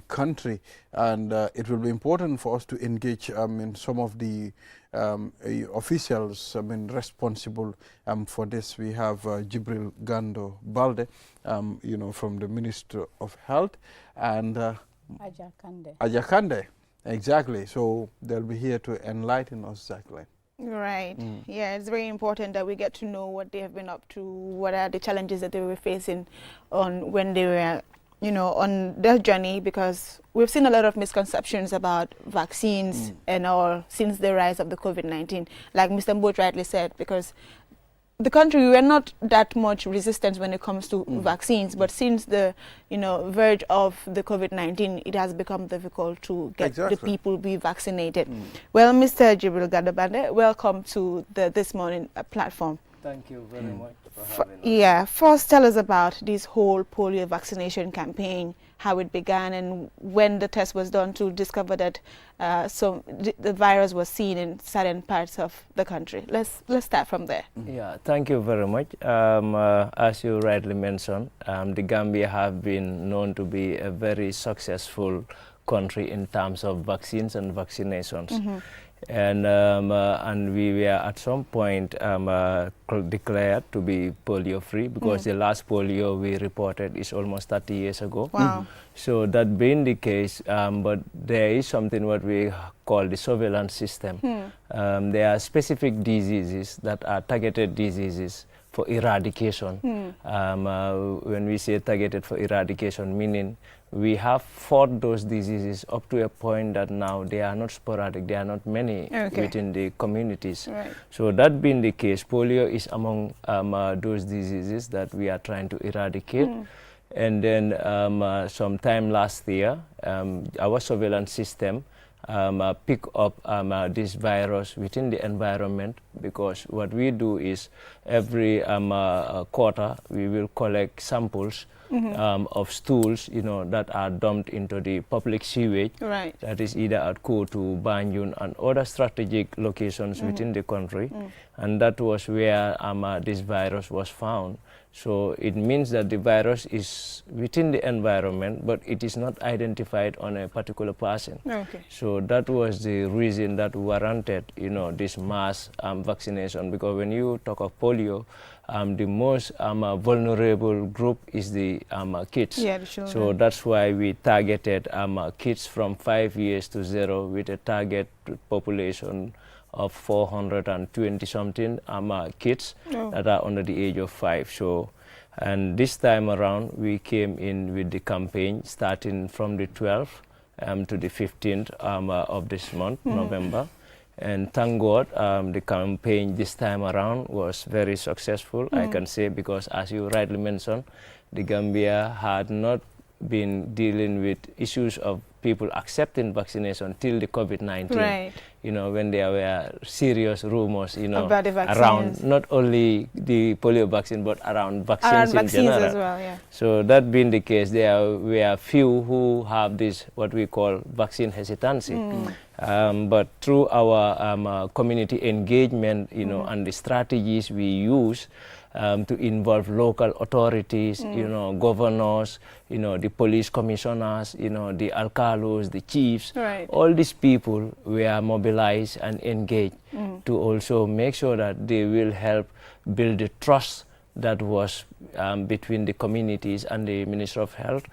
country, and it will be important for us to engage in some of the officials responsible for this. We have Jibril Gando Balde, you know, from the Minister of Health, and Ajakande, exactly. So they'll be here to enlighten us, Jacqueline. Right. Yeah, it's very important that we get to know what they have been up to, what are the challenges that they were facing on when they were, you know, on their journey, because we've seen a lot of misconceptions about vaccines and all since the rise of the COVID-19. Like Mr. Mboch rightly said, because the country, we were not that much resistant when it comes to vaccines, but since the, you know, verge of the COVID-19, it has become difficult to get the people be vaccinated. Well, Mr. Jibril Gadabande, welcome to the This Morning platform. Thank you very much for having us. Yeah, first tell us about this whole polio vaccination campaign, how it began and when the test was done to discover that the virus was seen in certain parts of the country. Let's start from there. Yeah, thank you very much. As you rightly mentioned, the Gambia have been known to be a very successful country in terms of vaccines and vaccinations. And we were at some point declared to be polio-free, because the last polio we reported is almost 30 years ago. Wow. So that being the case, but there is something what we call the surveillance system. There are specific diseases that are targeted diseases for eradication. When we say targeted for eradication, meaning we have fought those diseases up to a point that now they are not sporadic, they are not many within the communities. Right. So that being the case, polio is among those diseases that we are trying to eradicate. And then sometime last year, our surveillance system pick up this virus within the environment, because what we do is every quarter we will collect samples of stools, you know, that are dumped into the public sewage. Right. That is either at Kotu, Banjul, and other strategic locations within the country. And that was where this virus was found. So it means that the virus is within the environment, but it is not identified on a particular person. So that was the reason that warranted, you know, this mass vaccination. Because when you talk of polio, the most vulnerable group is the kids. Yeah, the children. So that's why we targeted kids from 5 years to 0 with a target population of 420 something kids that are under the age of 5. So, and this time around we came in with the campaign starting from the 12th to the 15th of this month, November. And thank God, the campaign this time around was very successful, I can say, because as you rightly mentioned, the Gambia had not been dealing with issues of people accepting vaccination till the COVID-19. Right. when there were serious rumors, about the vaccines. around not only the polio vaccine, but around vaccines in general. As well, yeah. So that being the case, there were few who have this, what we call vaccine hesitancy. But through our community engagement, and the strategies we use, to involve local authorities, governors, the police commissioners, the alcalos, the chiefs, all these people were mobilized and engaged to also make sure that they will help build the trust that was between the communities and the Ministry of Health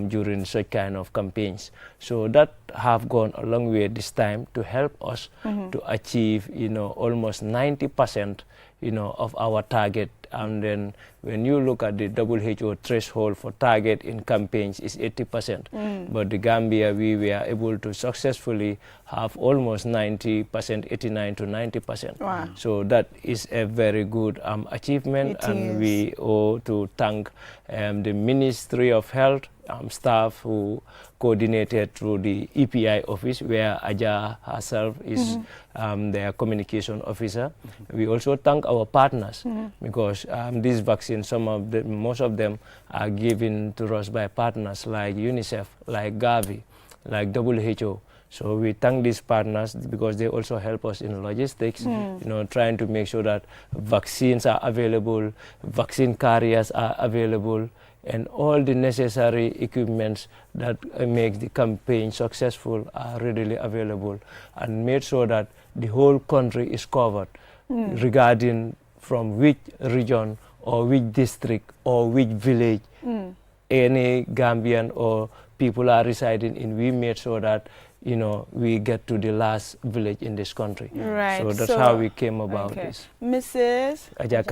during such kind of campaigns. So that have gone a long way this time to help us to achieve, almost 90%, of our target. And then when you look at the WHO threshold for target in campaigns is 80%. But the Gambia, we were able to successfully have almost 90%, 89 to 90%. Wow. So that is a very good achievement, and we owe to thank the Ministry of Health staff who coordinated through the EPI office, where Aja herself is their communication officer. We also thank our partners because these vaccines, most of them are given to us by partners like UNICEF, like Gavi, like WHO. So we thank these partners because they also help us in logistics, trying to make sure that vaccines are available, vaccine carriers are available, and all the necessary equipments that make the campaign successful are readily available, and made sure that the whole country is covered regarding from which region or which district or which village any Gambian or people are residing in. We made sure that we get to the last village in this country. Right. So that's how we came about this. Mrs. Aja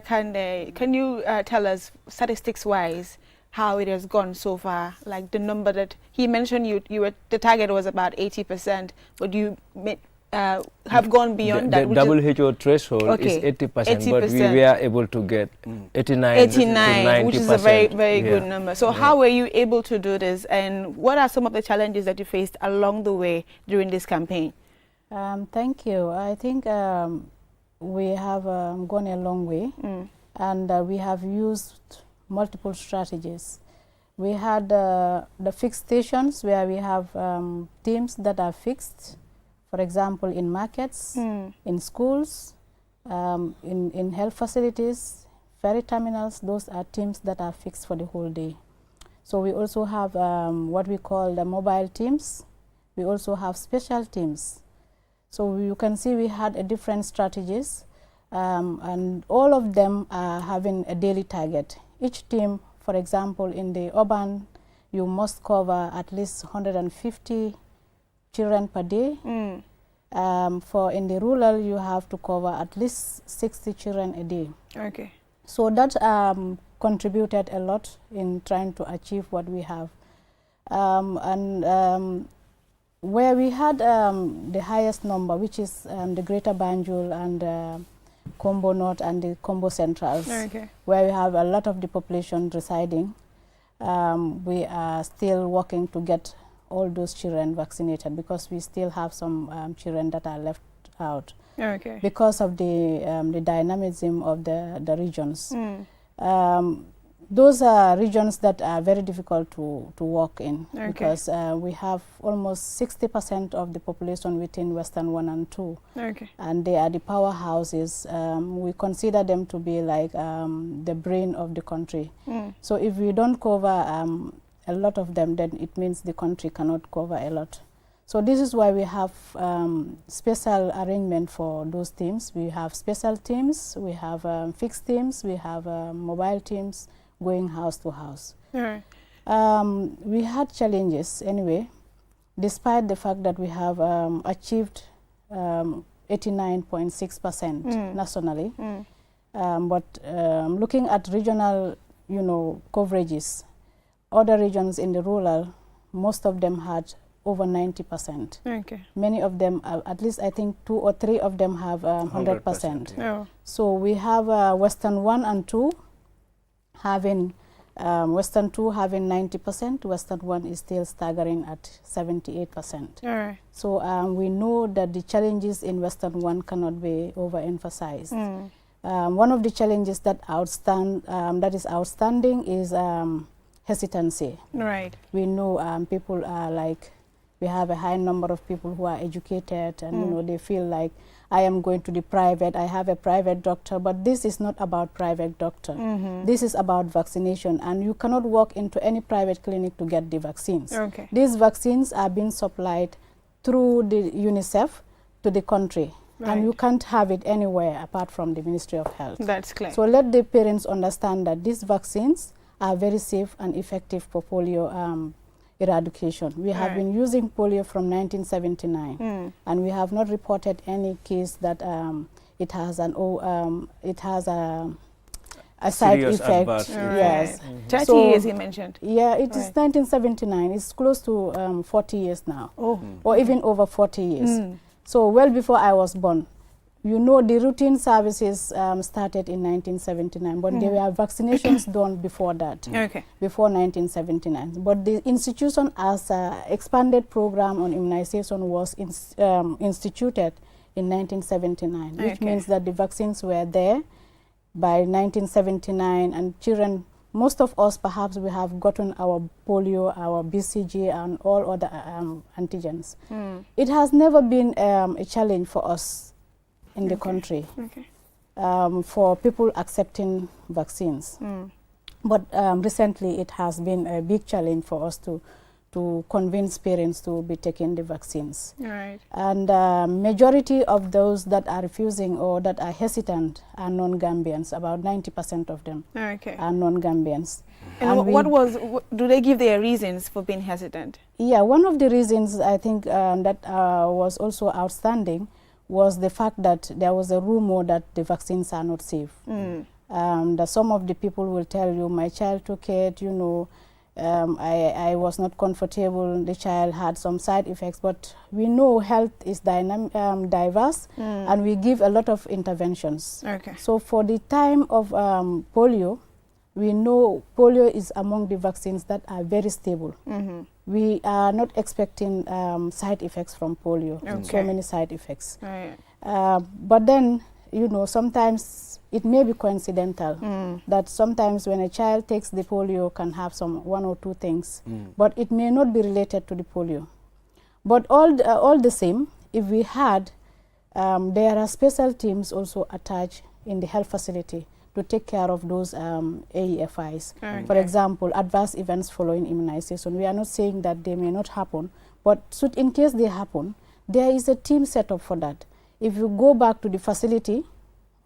Kande, can you tell us, statistics-wise, how it has gone so far? Like the number that he mentioned, the target was about 80%, but you have gone beyond that. The WHO threshold is 80%, but we were able to get 89 to 90%. Which is a very, very good number. So how were you able to do this, and what are some of the challenges that you faced along the way during this campaign? Thank you. I think we have gone a long way, and we have used multiple strategies. We had the fixed stations where we have teams that are fixed. For example, in markets, in schools, in health facilities, ferry terminals, those are teams that are fixed for the whole day. So we also have what we call the mobile teams. We also have special teams. So you can see we had different strategies, and all of them are having a daily target. Each team, for example, in the urban, you must cover at least 150 children per day. For in the rural, you have to cover at least 60 children a day. Okay. So that contributed a lot in trying to achieve what we have. Where we had the highest number, which is the Greater Banjul and Combo North and the Combo Centrals, where we have a lot of the population residing, we are still working to get all those children vaccinated, because we still have some children that are left out because of the dynamism of the regions. Those are regions that are very difficult to work in, because we have almost 60% of the population within Western 1 and 2, and they are the powerhouses. We consider them to be like the brain of the country. So if we don't cover a lot of them, then it means the country cannot cover a lot. So this is why we have special arrangement for those teams. We have special teams, we have fixed teams, we have mobile teams going house to house. We had challenges anyway, despite the fact that we have achieved 89.6% nationally. But looking at regional, coverages, other regions in the rural, most of them had over 90%. Many of them, at least I think 2 or 3 of them have 100%. So we have Western 1 and 2 having Western 2 having 90%, Western 1 is still staggering at 78%. All right. So we know that the challenges in Western 1 cannot be overemphasized. One of the challenges that is outstanding is hesitancy. Right. We know people are we have a high number of people who are educated and you know, they feel like I am going to the private, I have a private doctor, but this is not about private doctor. This is about vaccination, and you cannot walk into any private clinic to get the vaccines. Okay. These vaccines are being supplied through the UNICEF to the country. Right. And you can't have it anywhere apart from the Ministry of Health. That's clear. So let the parents understand that these vaccines are very safe and effective for polio eradication. We have been using polio from 1979, and we have not reported any case that it has a side Serious effect. adverse Yes. 30 years you mentioned. Yeah, it is 1979. It's close to 40 years now, or even over 40 years. So well before I was born. You know, the routine services started in 1979, but there were vaccinations done before that, before 1979. But the institution as an expanded program on immunization was instituted in 1979, which means that the vaccines were there by 1979, and children, most of us perhaps we have gotten our polio, our BCG, and all other antigens. It has never been a challenge for us in the country for people accepting vaccines. But recently it has been a big challenge for us to convince parents to be taking the vaccines. Right. And majority of those that are refusing or that are hesitant are non-Gambians. About 90% of them are non-Gambians. And do they give their reasons for being hesitant? Yeah, one of the reasons I think that was also outstanding was the fact that there was a rumor that the vaccines are not safe. That some of the people will tell you, my child took it, you know, I was not comfortable, the child had some side effects, but we know health is diverse, and we give a lot of interventions. So for the time of polio, we know polio is among the vaccines that are very stable. We are not expecting side effects from polio, so many side effects. But then, you know, sometimes it may be coincidental that sometimes when a child takes the polio can have one or two things, but it may not be related to the polio. But all the same, if we had, there are special teams also attached in the health facility to take care of those AEFIs. For example, adverse events following immunization. We are not saying that they may not happen, but in case they happen, there is a team set up for that. If you go back to the facility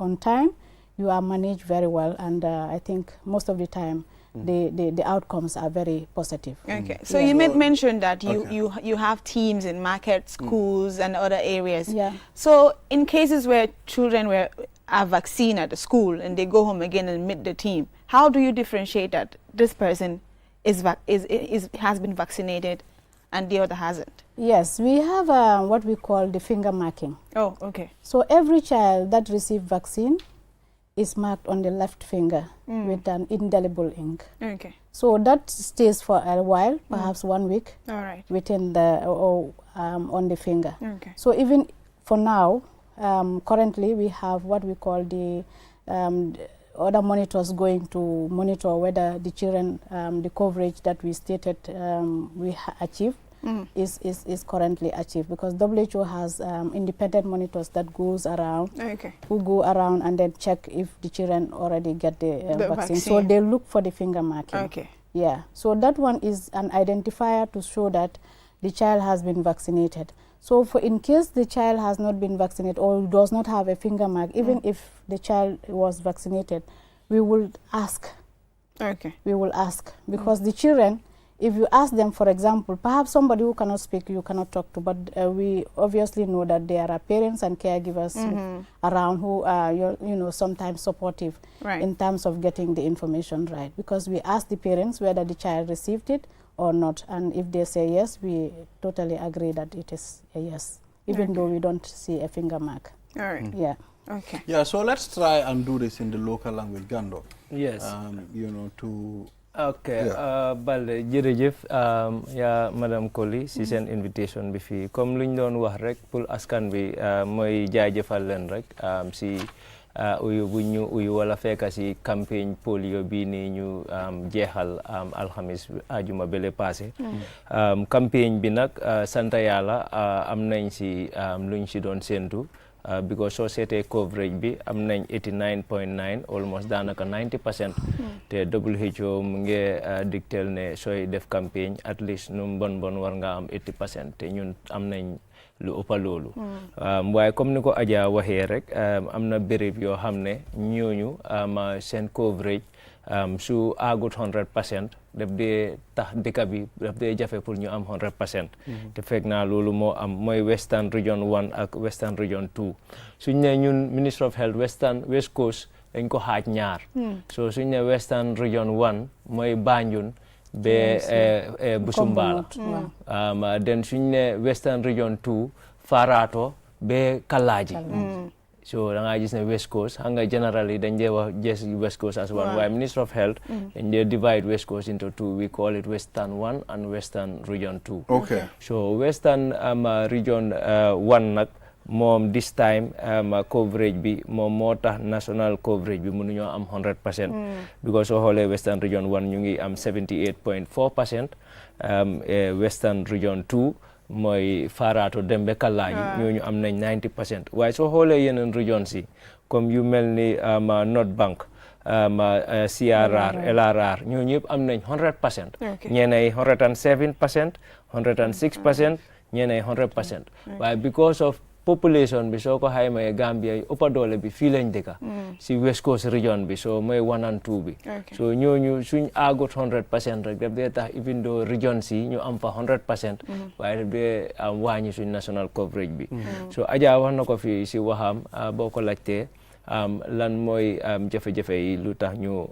on time, you are managed very well, and I think most of the time the outcomes are very positive. So you mentioned that you have teams in markets, schools, and other areas. So in cases where children are vaccinated at the school and they go home again and meet the team, how do you differentiate that this person has been vaccinated and the other hasn't? Yes, we have what we call the finger marking. Oh, okay. So every child that received vaccine is marked on the left finger with an indelible ink. So that stays for a while, perhaps 1 week, within on the finger. So even for now, currently we have what we call the other monitors going to monitor whether the children, the coverage that we stated we achieved is currently achieved, because WHO has independent monitors that goes around, who go around and then check if the children already get the vaccine. So they look for the finger marking. Yeah, so that one is an identifier to show that the child has been vaccinated. So in case the child has not been vaccinated or does not have a finger mark, even if the child was vaccinated, we will ask. We will ask, because the children, if you ask them, for example, perhaps somebody who cannot speak, you cannot talk to, but we obviously know that there are parents and caregivers around who are, sometimes supportive in terms of getting the information right. Because we ask the parents whether the child received it or not, and if they say yes, we totally agree that it is a yes, even though we don't see a finger mark. Yeah. Yeah, so let's try and do this in the local language, Gando. Yes. To Okay, Balde jërëjëf yaa madame Koli si seen invitation bi fii comme luñ doon wax rek pour askan bi mooy jaajëfal leen rek si uyu bu ñu uyu wala fekka si campagne polio bii nii ñu jeexal alxamis ajuma bele passé campagne bi nag sant yàlla am nañ si luñ si doon séentu because soo seetee coverage bi am nañ 89.9 almost daanaka 90% te WHO mu ngi dictel ne sooy def campagne at least nu bon war nga am 80% te ñun am nañ lu ëpp loolu waaye comme ni ko Adja waxee rek am na béréb yoo xam ne ñooñu seen coverage su agut 100% daf dee tax dëkk bi daf dee jafe pour ñu am 100% te fekk naa loolu moo am mooy Western Region 1 ak Western Region 2 suñ ne ñun Ministry of Health West Coast dañ ko xaaj ñaar so suñ ne Western Region 1 mooy Banjul be Busumbala den suñ ne Western Region 2 Farato be Kalaji so da nga gis ne West Coast xam nga generally dañ dee wax just West Coast as one waaye Ministry of Health dañ dee divide West Coast into two. We call it Western 1 and Western Region 2. Okay. So Western Region 1 nag moom this time coverage bi moom moo tax national coverage bi mënuñoo am 100% because soo xoolee Western Region 1 ñu ngi am 78.4%, Western Region 2 mooy Farato Dembe Kalaji ñooñu am nañ 90%. waaye soo xoolee yeneen regions yi comme yu mel ni North Bank CRR LRR ñooñu yëpp am nañ 100%. ñeenay 107%, 106%, ñeenay 100%. waaye because of population bi soo ko xaymaa Gambia yi ëpp doole bi fii lañ dëkka si West Coast region bi so mooy 1 and 2 bi so ñooñu suñ aagut 100% rek daf dee tax even though region si ñu am fa 100% waaye daf dee wàññi suñ national coverage bi so Adja wax na ko fi si waxam boo ko laajtee lan mooy jafe-jafe yi lu tax ñu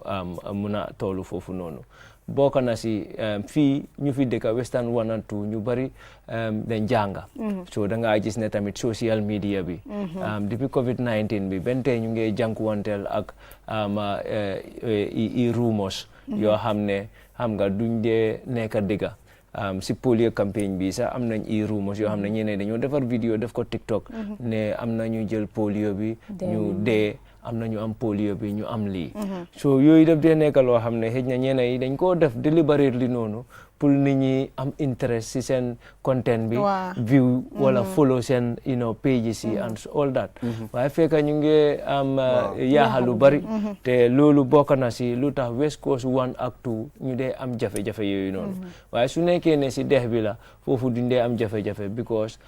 mun a toolu foofu noonu bokk na si fii ñu fi dëkka Western 1 and 2 ñu bari dañ jànga so da ngaa gis ne tamit social media bi depuis COVID-19 bi benn tey ñu ngi jànkuwanteel ak i rumors yoo xam ne xam nga duñ dee nekk dëgga si polio campagne bi sax am nañ i rumors yoo xam ne ñeneen dañoo defar vidéo def ko TikTok ne am na ñu jël polio bi ñu dee am na ñu am polio bi ñu am lii so yooyu daf dee nekk loo xam ne xëj na ñeneen yi dañ koo def deliberately noonu pour nit ñi am interest si seen content bi view wala follow seen pages yi and all that waaye fekka ñu ngi am yaaxal lu bari te loolu bokk na si lu tax West Coast 1 ak 2 ñu dee am jafe-jafe yooyu noonu waaye su nekkee ne si dex bi la foofu duñ dee am jafe-jafe because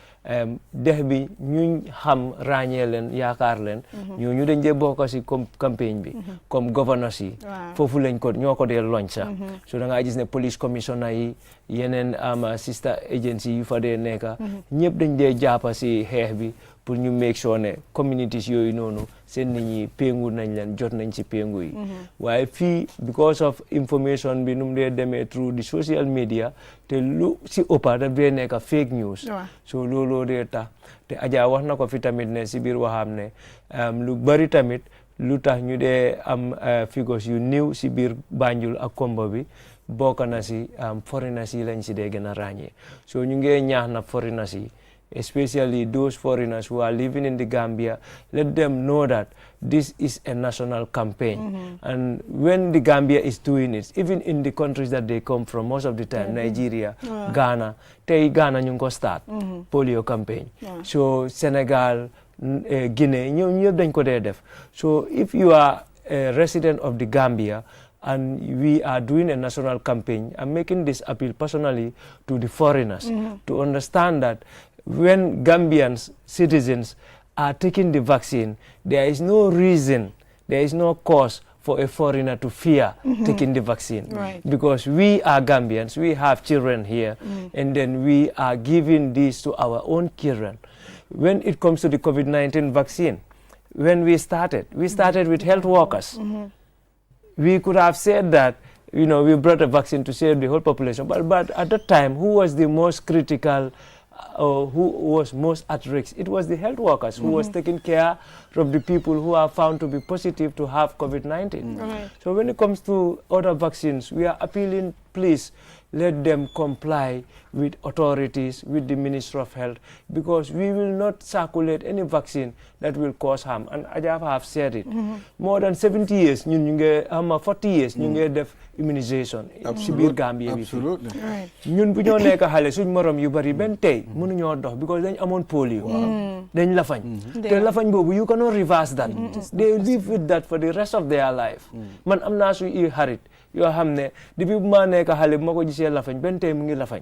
dex bi ñu xam ràññee leen yaakaar leen ñu dañ dee bokk si campagne bi comme governors yi foofu lañ ko ñoo ko dee loñ sax so da ngaa gis ne police commissioner yi yeneen sister agency yu fa dee nekka ñëpp dañ dee jàppa si xeex bi pour ñu make sure ne communities yooyu noonu seen nit ñi péngu nañ leen jot nañ ci péngu yi waaye fii because of information bi nu mu dee demee through the social media te lu si ëppa daf dee nekk fake news so looloo dee tax te Adja wax na ko fi tamit ne si biir waxam ne lu bari tamit lu tax ñu dee am figures yu néew si biir Banjul ak Kombo bi bokk na si foreigners yi lañ si dee gën a ràññee so ñu ngi ñaax na foreigners yi especially those foreigners who are living in the Gambia, let them know that this is a national campaign. And when the Gambia is doing it, even in the countries that they come from, most of the time, Nigeria, Ghana, Ghana ñu ko start polio campaign. So Senegal, Guinea, ñëpp dañ ko dee def. So if you are a resident of the Gambia, and we are doing a national campaign, I'm making this appeal personally to the foreigners to understand that when Gambians citizens are taking the vaccine, there is no reason, there is no cause for a foreigner to fear taking the vaccine. Because we are Gambians, we have children here, and then we are giving this to our own children. When it comes to the COVID-19 vaccine, when we started with health workers. We could have said that, we brought a vaccine to save the whole population, but at that time, who was the most critical who was most at risk. It was the health workers who was taking care of the people who are found to be positive to have COVID-19. Right. So when it comes to other vaccines, we are appealing, please, let them comply with authorities, with the Ministry of Health, because we will not circulate any vaccine that will cause harm. And I have said it. More than 70 years, 40 years, ñu ngi def immunization ci biir Gambia bi. Absolutely. ñun bu ñoo nekk xale suñ morom yu bari benn tey mënuñoo dox because dañ amoon polio. dañ lafañ. te lafañ boobu you cannot reverse that. They live with that for the rest of their life. Man am naa suy xarit yoo xam ne depuis bu ma nekk xale bu ma ko gisee lafañ benn tey mu ngi lafañ.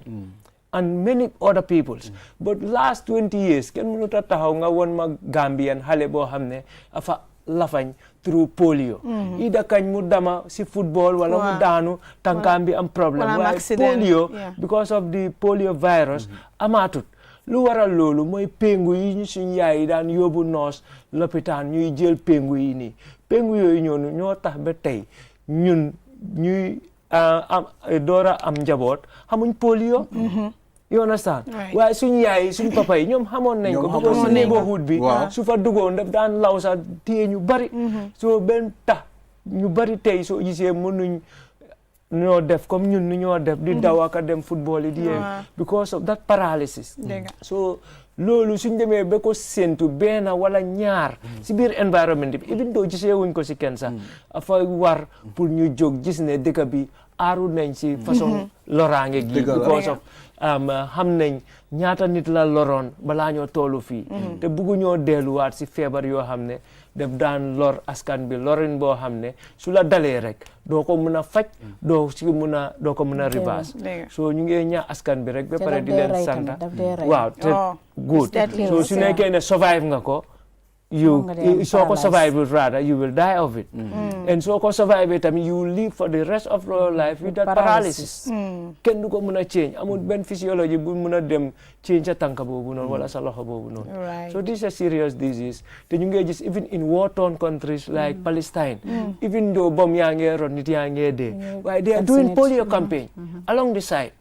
And many other peoples. But last 20 years kenn mënut a taxaw nga won ma Gambian xale boo xam ne afa lafañ through polio. Ida kañ mu dama si football wala mu daanu tànkaam bi am problème. Waaye polio because of the polio virus amaatut. Lu waral loolu mooy pengu yi ñu suñ yaay yi daan yóbbu noos lopitaan ñuy jël pengu yi nii. Pengu yooyu ñoo tax ba tey ñun ñuy doora am njaboot xamuñ polio. You understand? Waaye suñ yaay suñ papa yi ñoom xamoon nañ ko because si neighborhood bi su fa duggoon daf daan law sa téye ñu bari soo benn tax ñu bari tey soo gisee mënuñ ñoo def comme ñun nu ñoo def di daw ak dem football yi di because of that paralysis. So loolu suñ demee ba ko séntu benn wala ñaar si biir environment bi even doo gisee wuñ ko si kenn sax afa war pour ñu jóg gis ne dëkk bi aaru nañ si façon loraange gi because of xam nañ ñaata nit la loroon balaa ñoo toolu fii te buggu ñoo delluwaat si feebar yoo xam ne def daan lor askan bi lorin boo xam ne su la dalee rek doo ko mën a faj doo ko mën a reverse so ñu ngi ñaa askan bi rek ba pare di leen sant waaw te good so su nekkee ne survive nga ko soo ko survive rather you will die of it and soo ko survive tamit you will live for the rest of your life with that paralysis kenn du ko mën a change amul benn physiology bu mën a dem change sa tànk boobu noonu wala sa loxo boobu noonu so this is a serious disease te ñu ngi gis even in war-torn countries like Palestine even though bom yaa ngee ron nit yaa ngee dee waaye they are doing polio campaign along the side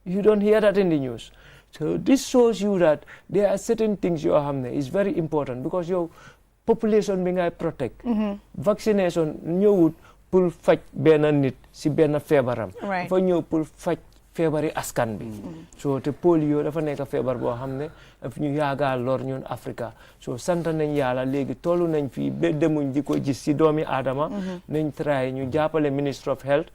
you don't hear that in the news. So this shows you that there are certain things you have is very important because your population bi ngay protect. Vaccination ñëwut pour faj benn nit si benn feebaram. Dafa ñëw pour faj feebari askan bi. So te polio dafa nekk feebar boo xam ne daf ñu yaaga lor ñun Africa. So sant nañ yàlla léegi tollu nañ fii ba demuñ di ko gis si doomi aadama. Nañ try ñu jàppale Ministry of Health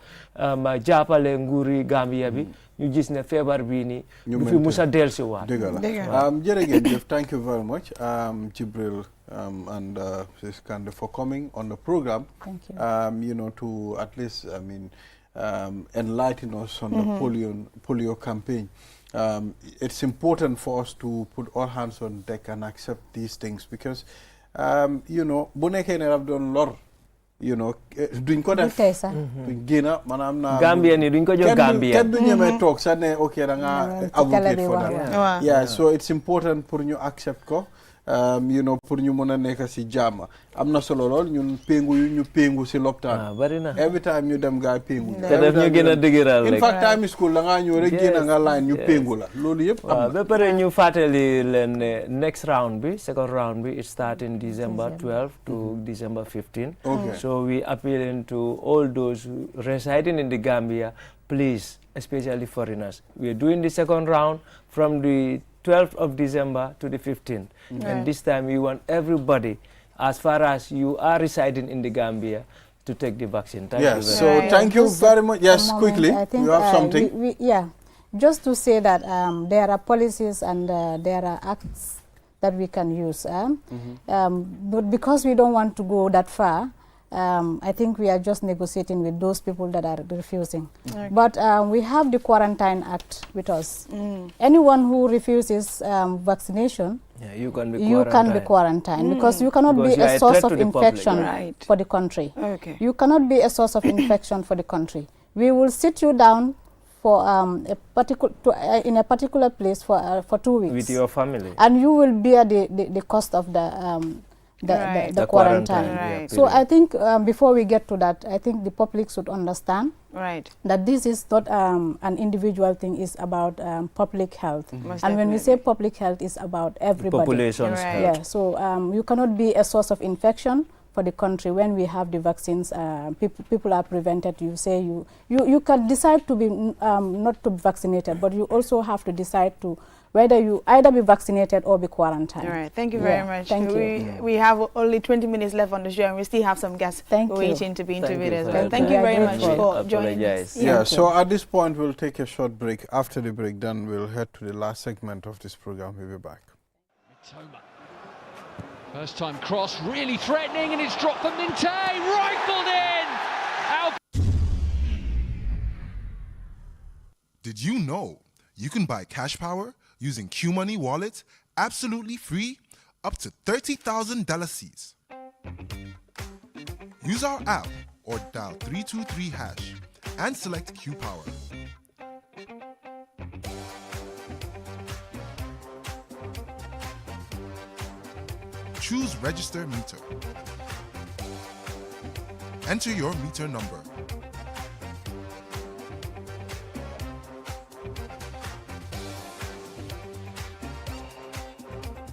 jàppale nguuri Gambia bi. ñu gis ne feebar bii nii du fi musa delsi waat jërëjëf thank you very much Jibril and Sis Kande for coming on the program. Thank you. You know, to at least enlighten us on the polio campaign. It's important for us to put all hands on deck and accept these things because you know bu nekkee ne daf doon lor you know duñ ko def duñ génna maanaam na Gambia ni duñ ko jox Gambia kenn du ñeme toog sax ne ok da nga advocate for that yeah so it's important pour ñu accept ko you know pour ñu mën a nekk si jàmm am na solo lool ñun péngu yu ñu péngu si lopitaan bari na every time ñu dem gaay péngu te def ñu gën a dëgëral rek in fact time school da ngaa ñëw rek génn nga line ñu péngu la loolu yëpp am na ba pare ñu fàttali leen next round bi second round bi it start in December 12 to December 15 so we appealing to all those residing in the Gambia please especially foreigners we are doing the second round from the 12th of December to the 15th. And this time we want everybody, as far as you are residing in the Gambia, to take the vaccine. Thank you very much. Thank you very much. Yes, quickly, I think, you have something? Just to say that there are policies and there are acts that we can use. But because we don't want to go that far, I think we are just negotiating with those people that are refusing. But we have the Quarantine Act with us. Anyone who refuses vaccination, you can be quarantined because you cannot be a source of infection for the country. You cannot be a source of infection for the country. We will sit you down for in a particular place for 2 weeks. With your family. And you will bear the cost of the quarantine. Yeah, so I think before we get to that, I think the public should understand Right. That this is not an individual thing, it's about public health. Most And when we definitely. say public health, it's about everybody. Population's Right. health. Yeah, so you cannot be a source of infection for the country when we have the vaccines. People are prevented. You say you can decide to be not to be vaccinated, but you also have to decide to whether you either be vaccinated or be quarantined. All right. Thank you very much. Thank you. We have only 20 minutes left on the show, and we still have some guests waiting to be interviewed as well. Thank you very much for joining us. Yeah, so at this point, we'll take a short break. After the break, then we'll head to the last segment of this program. We'll be back. First time cross, really threatening, and it's dropped for Minte, rifled in! Out. Did you know you can buy cash power using Q-Money Wallet absolutely free up to $30,000? Use our app or dial 323# and select Q-Power. Choose Register Meter. Enter your meter number.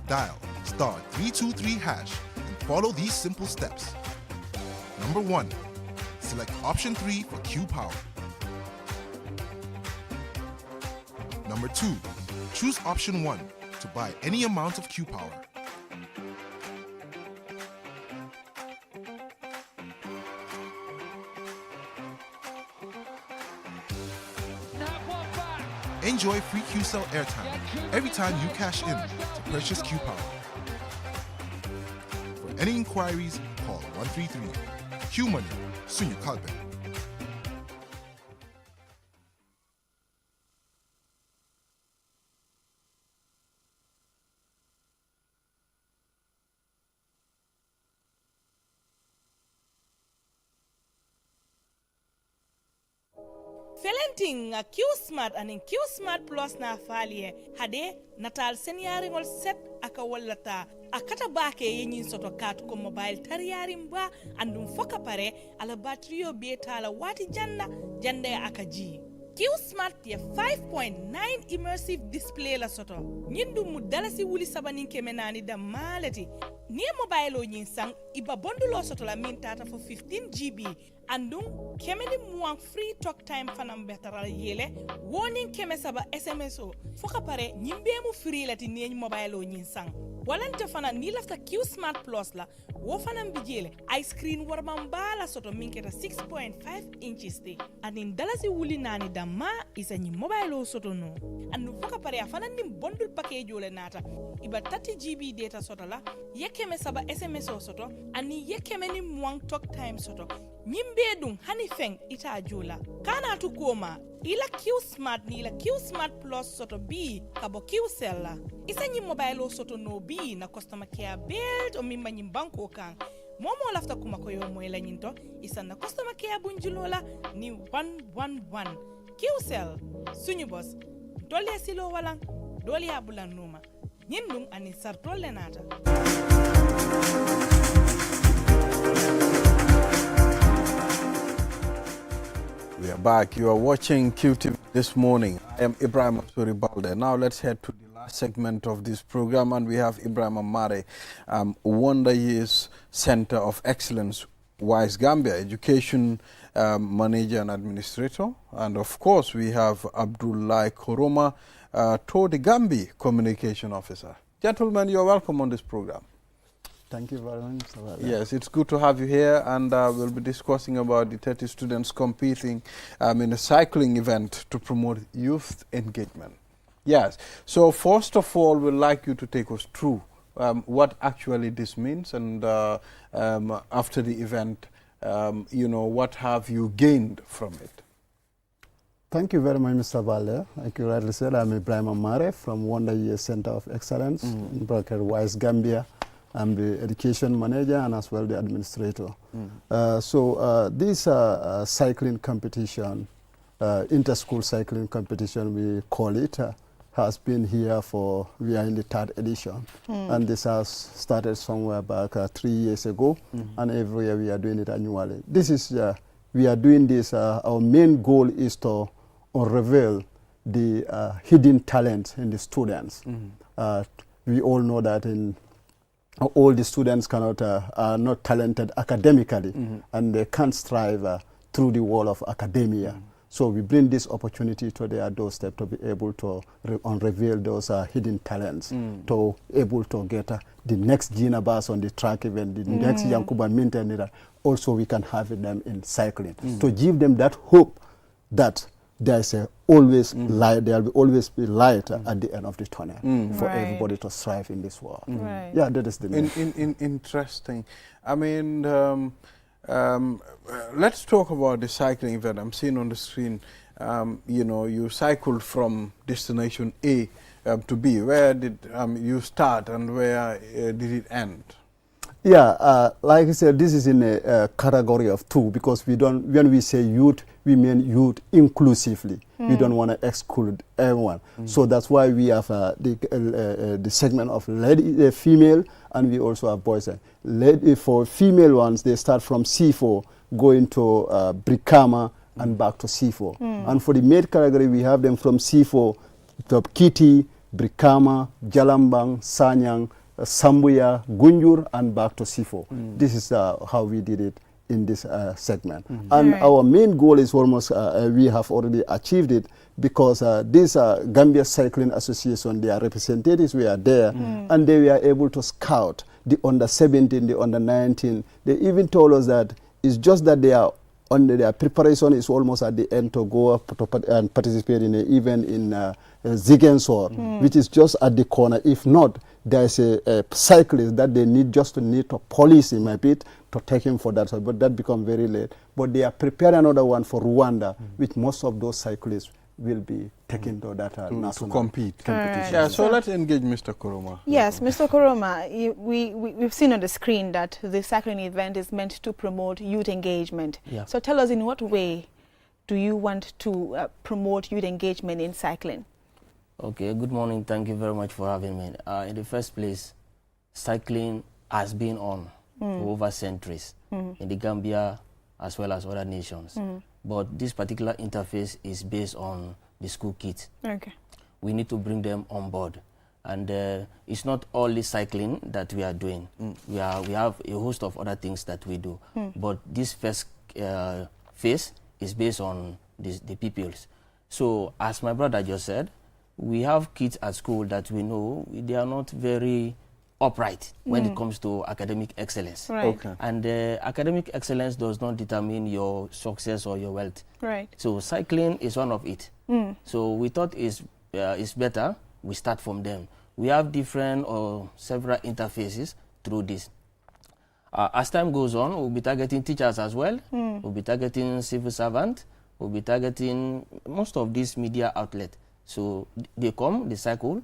Dial *323# and follow these simple steps. Number 1, select option 3 for Q Power. Number 2, choose option 1 to buy any amount of Q Power. Enjoy free QCell airtime every time you cash in to purchase Q Power. For any inquiries, call 133. Q Money, Sunyu Kalbe. Felenting a Q Smart and in Q Smart Plus na falie hade natal seniaringol set aka wallata akata bake yenyin soto kat ko mobile tariyari mba andum foka pare ala batterio beta la wati janda aka ji Q Smart ya 5.9 immersive display la soto nyindu mu dalasi wuli sabanin kemenani da malati ni mobile o nyin sang iba bondulo soto la min tata for 15 GB andum kemeni muang free talk time fanam betara yele warning keme saba SMS o foka pare nyimbe mu free lati ni mobile o nyin sang walante fana ni lafta Q Smart Plus la wo fanam bijele ice screen warman bala soto minketa 6.5 inches te anin dalasi wuli nani damma isa nyi mobile o soto no andu foka pare afana ni bundle package ole nata iba 30 GB data soto la yekeme saba SMS o soto ani yekeme ni muang talk time soto nyimbe dun hani feng ita jola kana tu koma ila Q Smart ni ila Q Smart Plus soto B kabo Q Cell isa nyi mobile o soto no B na customer care build o mimba nyi banko kan momo lafta kuma ko yo mo ila nyinto isa na customer care bunjulola ni 111 Q Cell sunyu boss dole silo wala dole abula numa nyindum ani sartole nata. We are back. You are watching QTV this morning. I am Ibrahim Suribalde. Now let's head to the last segment of this program, and we have Ibrahim Amare, Wonder Years Center of Excellence, Wise Gambia, Education Manager and Administrator. And of course, we have Abdullah Koroma, Todi Gambi, Communication Officer. Gentlemen, you're welcome on this program. Thank you very much, Mr. Vale. Yes, it's good to have you here, and we'll be discussing about the 30 students competing in a cycling event to promote youth engagement. Yes, so first of all, we'd like you to take us through what actually this means, and after the event, you know, what have you gained from it? Thank you very much, Mr. Vale. Like you rightly said, I'm Ibrahim Amare from Wonder Years Center of Excellence in bracket Wise Gambia. I'm the education manager and as well the administrator. This cycling competition, inter-school cycling competition we call it, has been here for, we are in the 3rd edition. And this has started somewhere back 3 years ago, and every year we are doing it annually. This is we are doing this, our main goal is to unravel the hidden talent in the students. We all know that all the students are not talented academically, and they can't strive through the wall of academia. So we bring this opportunity to their doorstep to be able to unravel those hidden talents, to able to get the next Gina Bass on the track event, the next Yankuba Minton. Also, we can have them in cycling to give them that hope that there's always light. There will always be light at the end of the tunnel for everybody to strive in this world. Yeah, that is the main. Interesting. I mean, let's talk about the cycling event. I'm seeing on the screen, you know, you cycled from destination A to B. Where did you start and where did it end? Yeah, like I said, this is in a category of two, because we don't, when we say youth, we mean youth inclusively. We don't want to exclude everyone. So that's why we have the segment of lady, female, and we also have boys. For female ones, they start from C4, going to Brikama, and back to C4. And for the male category, we have them from C4 to Kiti, Brikama, Jalambang, Sanyang, Sambuya, Gunjur, and back to C4. This is how we did it in this segment. And our main goal is almost, we have already achieved it, because this Gambia Cycling Association, their representatives were there, and they were able to scout the under 17, the under 19. They even told us that it's just that they are under their preparation is almost at the end to go up and participate in an event in Ziguinchor, which is just at the corner. If not, there's a cyclist that they need to police him a bit to take him for that. So, but that becomes very late. But they are preparing another one for Rwanda, which most of those cyclists will be taken to that national to compete. competition. Yeah, so let's engage Mr. Koroma. Yes, Mr. Koroma, we've seen on the screen that the cycling event is meant to promote youth engagement. Yeah. So tell us, in what way do you want to promote youth engagement in cycling? Okay, good morning. Thank you very much for having me. In the first place, cycling has been on for over centuries in the Gambia as well as other nations. But this particular interface is based on the school kids. Okay. We need to bring them on board. And it's not only cycling that we are doing. We have a host of other things that we do. But this first phase is based on the pupils. So as my brother just said, we have kids at school that we know they are not very upright when it comes to academic excellence. Right. Okay. And academic excellence does not determine your success or your wealth. Right. So cycling is one of it. So we thought it's better we start from them. We have different or several interfaces through this. As time goes on, we'll be targeting teachers as well. We'll be targeting civil servants. We'll be targeting most of these media outlets. So they come, they cycle,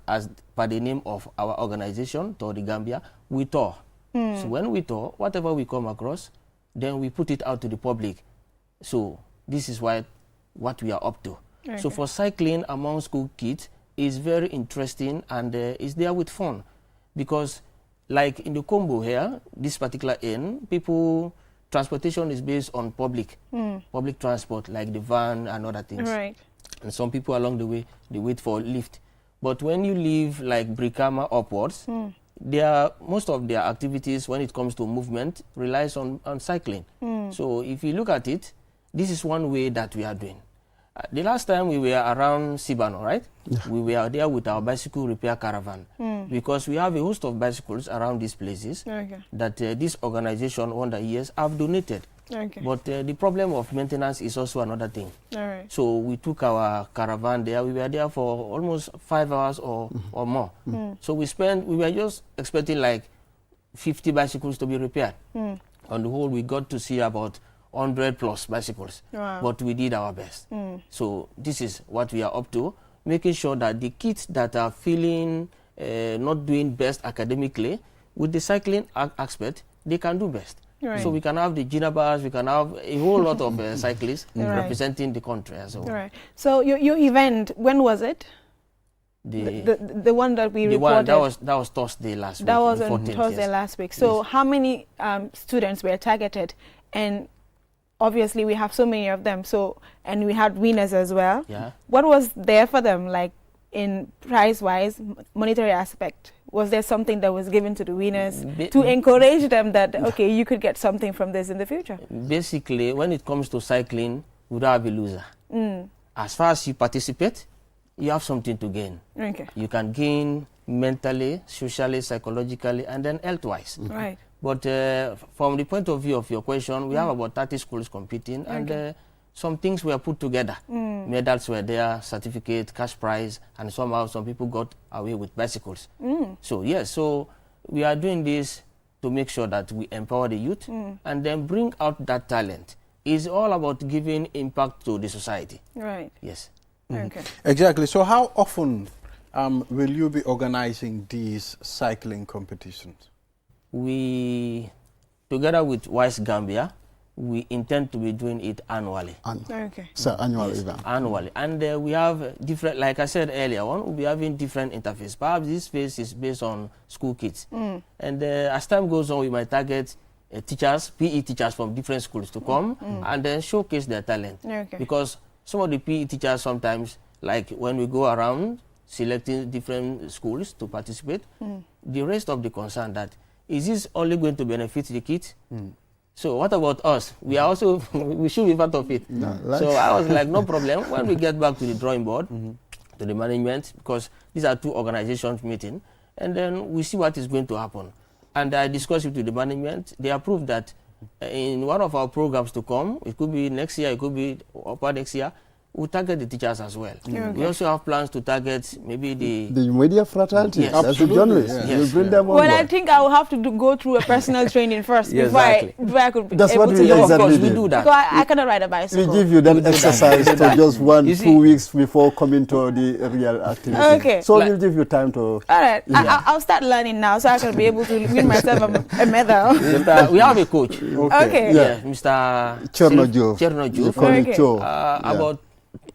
as per the name of our organization, Tour de Gambia, we tour. So when we tour, whatever we come across, then we put it out to the public. So this is what we are up to. Okay. So for cycling among school kids is very interesting, and is there with fun, because like in the combo here, this particular end, transportation is based on public transport, like the van and other things. Right. And some people along the way, they wait for lift. But when you leave like Brikama upwards, most of their activities when it comes to movement relies on cycling. So if you look at it, this is one way that we are doing. The last time we were around Sibano, right? Yeah. We were there with our bicycle repair caravan, because we have a host of bicycles around these places that this organization over the years have donated. Okay. But the problem of maintenance is also another thing. All right. So we took our caravan there. We were there for almost 5 hours or more. So we were just expecting like 50 bicycles to be repaired. On the whole, we got to see about 100 plus bicycles. Wow. But we did our best. So this is what we are up to, making sure that the kids that are feeling not doing best academically, with the cycling aspect, they can do best. Right. So we can have the Gina bars, we can have a whole lot of cyclists representing the country as well. Right. So your event, when was it? The one that we reported? That was Thursday last week. That was on Thursday last week. So how many students were targeted, and obviously we have so many of them, so, and we had winners as well. Yeah. What was there for them, like in price-wise, monetary aspect? Was there something that was given to the winners to encourage them that, okay, you could get something from this in the future? Basically, when it comes to cycling, we don't have a loser. As far as you participate, you have something to gain. Okay. You can gain mentally, socially, psychologically, and then health-wise. Right. But from the point of view of your question, we have about 30 schools competing, and some things were put together. Medals were there, certificate, cash prize, and somehow some people got away with bicycles. So yes, so we are doing this to make sure that we empower the youth and then bring out that talent. It's all about giving impact to the society. Right. Yes. Okay. Exactly. So how often will you be organizing these cycling competitions? We, together with Wise Gambia, we intend to be doing it annually. Okay. So annual event. Annually. And we have different, like I said earlier on, we'll be having different interface. Perhaps this phase is based on school kids. And as time goes on, we might target teachers, PE teachers from different schools to come and then showcase their talent. Okay. Because some of the PE teachers sometimes, like when we go around selecting different schools to participate, the rest of the concern that, is this only going to benefit the kids? So what about us? We are also, we should be part of it. So I was like, no problem. When we get back to the drawing board, to the management, because these are two organizations meeting, and then we see what is going to happen. And I discussed it with the management. They approved that in one of our programs to come, it could be next year, it could be upper next year, we'll target the teachers as well. We also have plans to target maybe the media fraternity, yes. as the journalists. Yes. You bring them on Well, board. I think I will have to go through a personal training first before I could be That's able what to we go. exactly Of course, do. we do that. Because I cannot ride a bicycle. We give you that exercise to just 1-2 weeks before coming to the real activity. Okay. So Like- we'll give you time to... All right. I'll start learning now so I can be able to win myself a medal. we have a coach. Okay. Yeah, Mr. Chernojov. You call him Okay. Cho. About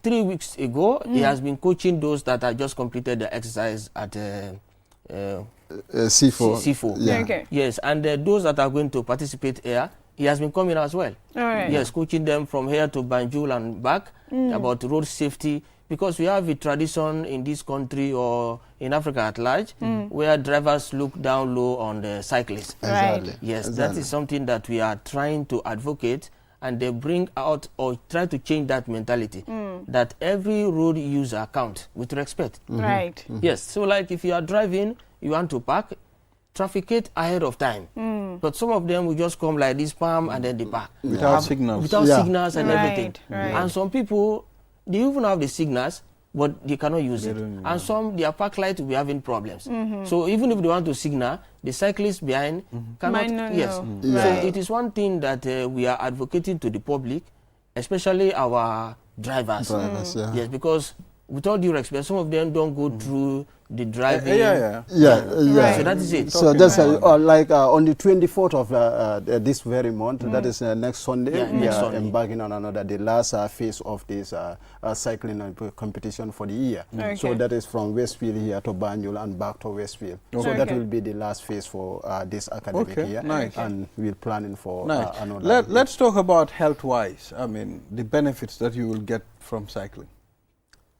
3 weeks ago, he has been coaching those that have just completed the exercise at C4. C4. Yeah. Okay. Yes, and those that are going to participate here, he has been coming as well. All right. Yes, coaching them from here to Banjul and back about road safety, because we have a tradition in this country or in Africa at large where drivers look down low on the cyclists. Right. Yes, that is something that we are trying to advocate, and they bring out or try to change that mentality that every road user counts with respect. Right. Yes, so like if you are driving, you want to park, trafficate ahead of time. But some of them will just come like this, palm, and then they park. Without signals. Without signals and Right, everything. right. And some people, they even have the signals, but they cannot use it. And some, their park light will be having problems. So even if they want to signal, the cyclists behind cannot. Might not Yes. know. So Right. it is one thing that we are advocating to the public, especially our drivers. Yes, because with all due respect, some of them don't go through the driving. Yeah. So that is it. So that's like on the 24th of this very month, that is next Sunday, Yeah, we next are Sunday. embarking on the last phase of this cycling competition for the year. Okay. So that is from Westfield here to Banjul and back to Westfield. So that will be the last phase for this academic year. Nice. And we're planning for Nice. another. Let's talk about health-wise. I mean, the benefits that you will get from cycling.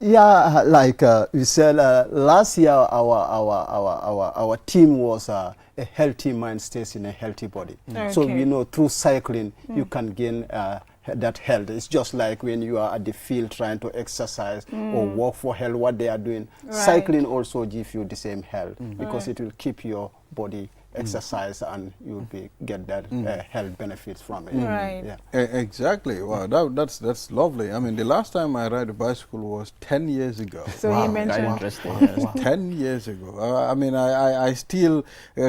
Yeah, like we said last year, our team was a healthy mind stays in a healthy body. So Okay. we know through cycling you can gain that health. It's just like when you are at the field trying to exercise or work for health, what they are doing. Right. Cycling also gives you the same health because it will keep your body exercise and you'll get that health benefits from it. Right. Yeah. Exactly. Wow, that's lovely. I mean, the last time I ride a bicycle was 10 years ago. So he mentioned. Interesting. Yes, 10 years ago. I mean, I still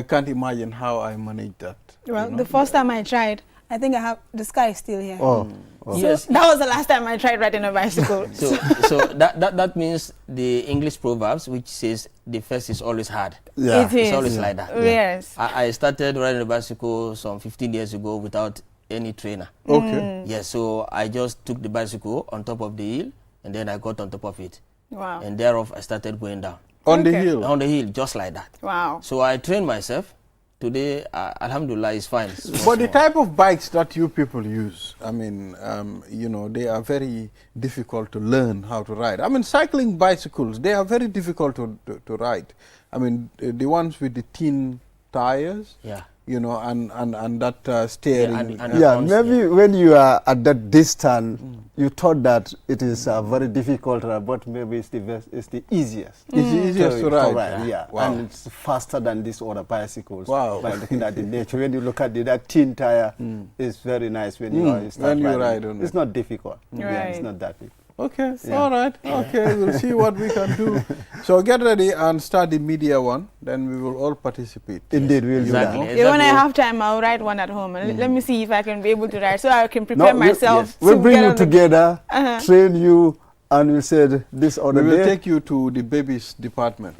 can't imagine how I managed that. Well, the first time I tried, I think the sky is still here. Oh. So Yes. that was the last time I tried riding a bicycle. So that means the English proverbs, which says the first is always hard. Yeah. It is. It's always like that. Yes. I started riding a bicycle some 15 years ago without any trainer. Okay. Yes, so I just took the bicycle on top of the hill, and then I got on top of it. Wow. And thereof, I started going down. On the Okay. hill. On the hill, just like that. Wow. So I trained myself, today, alhamdulillah, is fine. But the type of bikes that you people use, I mean, you know, they are very difficult to learn how to ride. I mean, cycling bicycles, they are very difficult to ride. I mean, the ones with the thin tires, yeah, you know, and that steering. Yeah, maybe when you are at that distance, you thought that it is very difficult, but maybe it's the easiest. It's the easiest to ride. Yeah, wow. And it's faster than these other bicycles. Wow. By looking at the nature, when you look at that thin tire, it's very nice when you start riding. It's not difficult. Right. Yeah, it's not that big. Okay, all right. Okay, we'll see what we can do. So get ready and start the media one. Then we will all participate. Indeed, we'll do that. Yeah, when I have time, I'll write one at home. And let me see if I can be able to write, so I can prepare myself. We'll bring you together, train you, and we'll say this or that. We will take you to the babies department.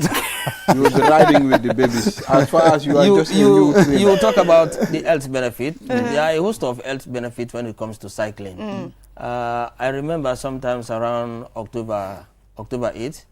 You will be riding with the babies. As far as you are just you talk about the health benefit. There are a host of health benefits when it comes to cycling. I remember sometimes around October 8th,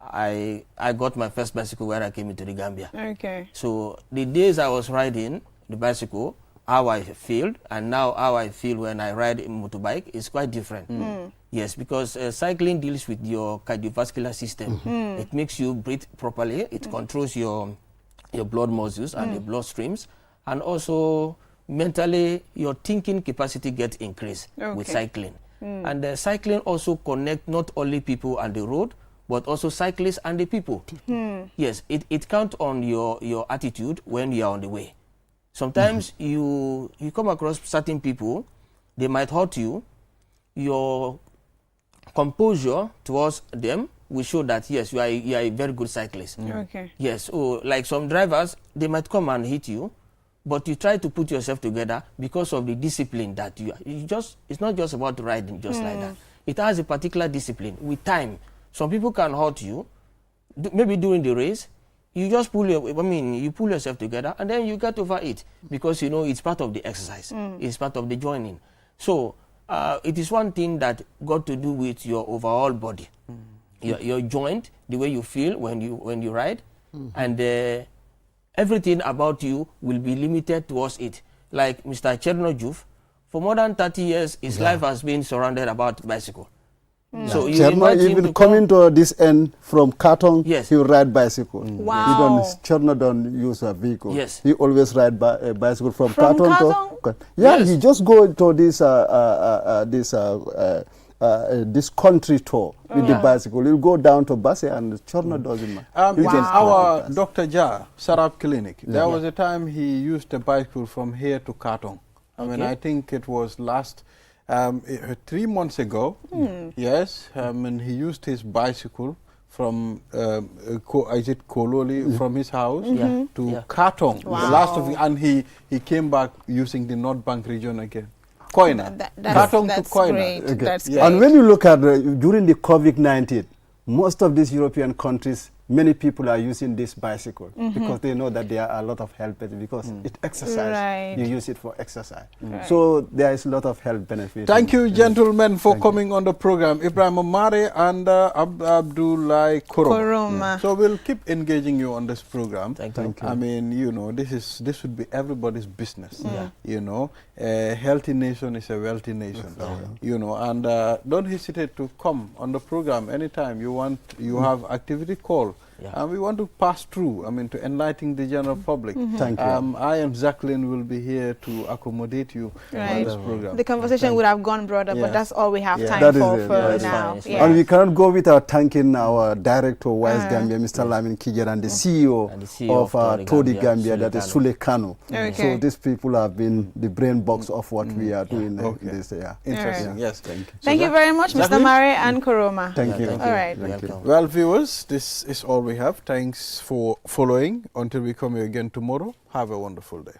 I got my first bicycle when I came into the Gambia. Okay. So the days I was riding the bicycle, how I feel, and now how I feel when I ride a motorbike is quite different. Yes, because cycling deals with your cardiovascular system. It makes you breathe properly. It controls your blood muscles and the blood streams, and also mentally your thinking capacity gets increased with cycling. And cycling also connect not only people on the road, but also cyclists and the people. Yes, it counts on your attitude when you are on the way. Sometimes you come across certain people, they might hurt you. Your composure towards them will show that yes, you are a very good cyclist. Okay. Yes, so like some drivers, they might come and hit you, but you try to put yourself together because of the discipline that it's not just about riding just like that. It has a particular discipline with time. Some people can hurt you, maybe during the race. You just pull yourself together and then you get over it because you know it's part of the exercise. It's part of the joining. So it is one thing that got to do with your overall body, your joint, the way you feel when you ride, and everything about you will be limited towards it. Like Mr. Chernojuv, for more than 30 years, his life has been surrounded about bicycle. So you even coming to this end from Katong, he will ride bicycle. Wow. Cherno don't use a vehicle. Yes. He always ride bicycle from Katong to. Yeah, he just go to this country tour with the bicycle. He'll go down to Basse and Cherno doesn't mind. Our Dr. Ja, Sarab Clinic, there was a time he used a bicycle from here to Katong. I mean, I think it was last 3 months ago, yes, and he used his bicycle from Kololi, from his house to Katong. Last of it, and he came back using the North Bank region again. Koina. Katong to Koina. Great. That's great. And when you look at during the COVID-19, most of these European countries, many people are using this bicycle because they know that there are a lot of health benefits because it exercise. You use it for exercise. So there is a lot of health benefits. Thank you, gentlemen, for coming on the program. Ibrahim Omare and Abdullah Koroma. So we'll keep engaging you on this program. Thank you. I mean, you know, this would be everybody's business. You know, a healthy nation is a wealthy nation. You know, and don't hesitate to come on the program anytime you want. You have activity, call. And we want to pass through, I mean, to enlighten the general public. Thank you. I and Jacqueline will be here to accommodate you on this program. The conversation would have gone broader, but that's all we have time for now. And we cannot go without thanking our director, Wise Gambia, Mr. Lamin Kijer, and the CEO of Todi Gambia, that is Sule Kano. So these people have been the brain box of what we are doing this year. Interesting, yes. Thank you. Thank you very much, Mr. Mare and Koroma. Thank you. All right. Well, viewers, this is all we have. Thanks for following. Until we come here again tomorrow, have a wonderful day.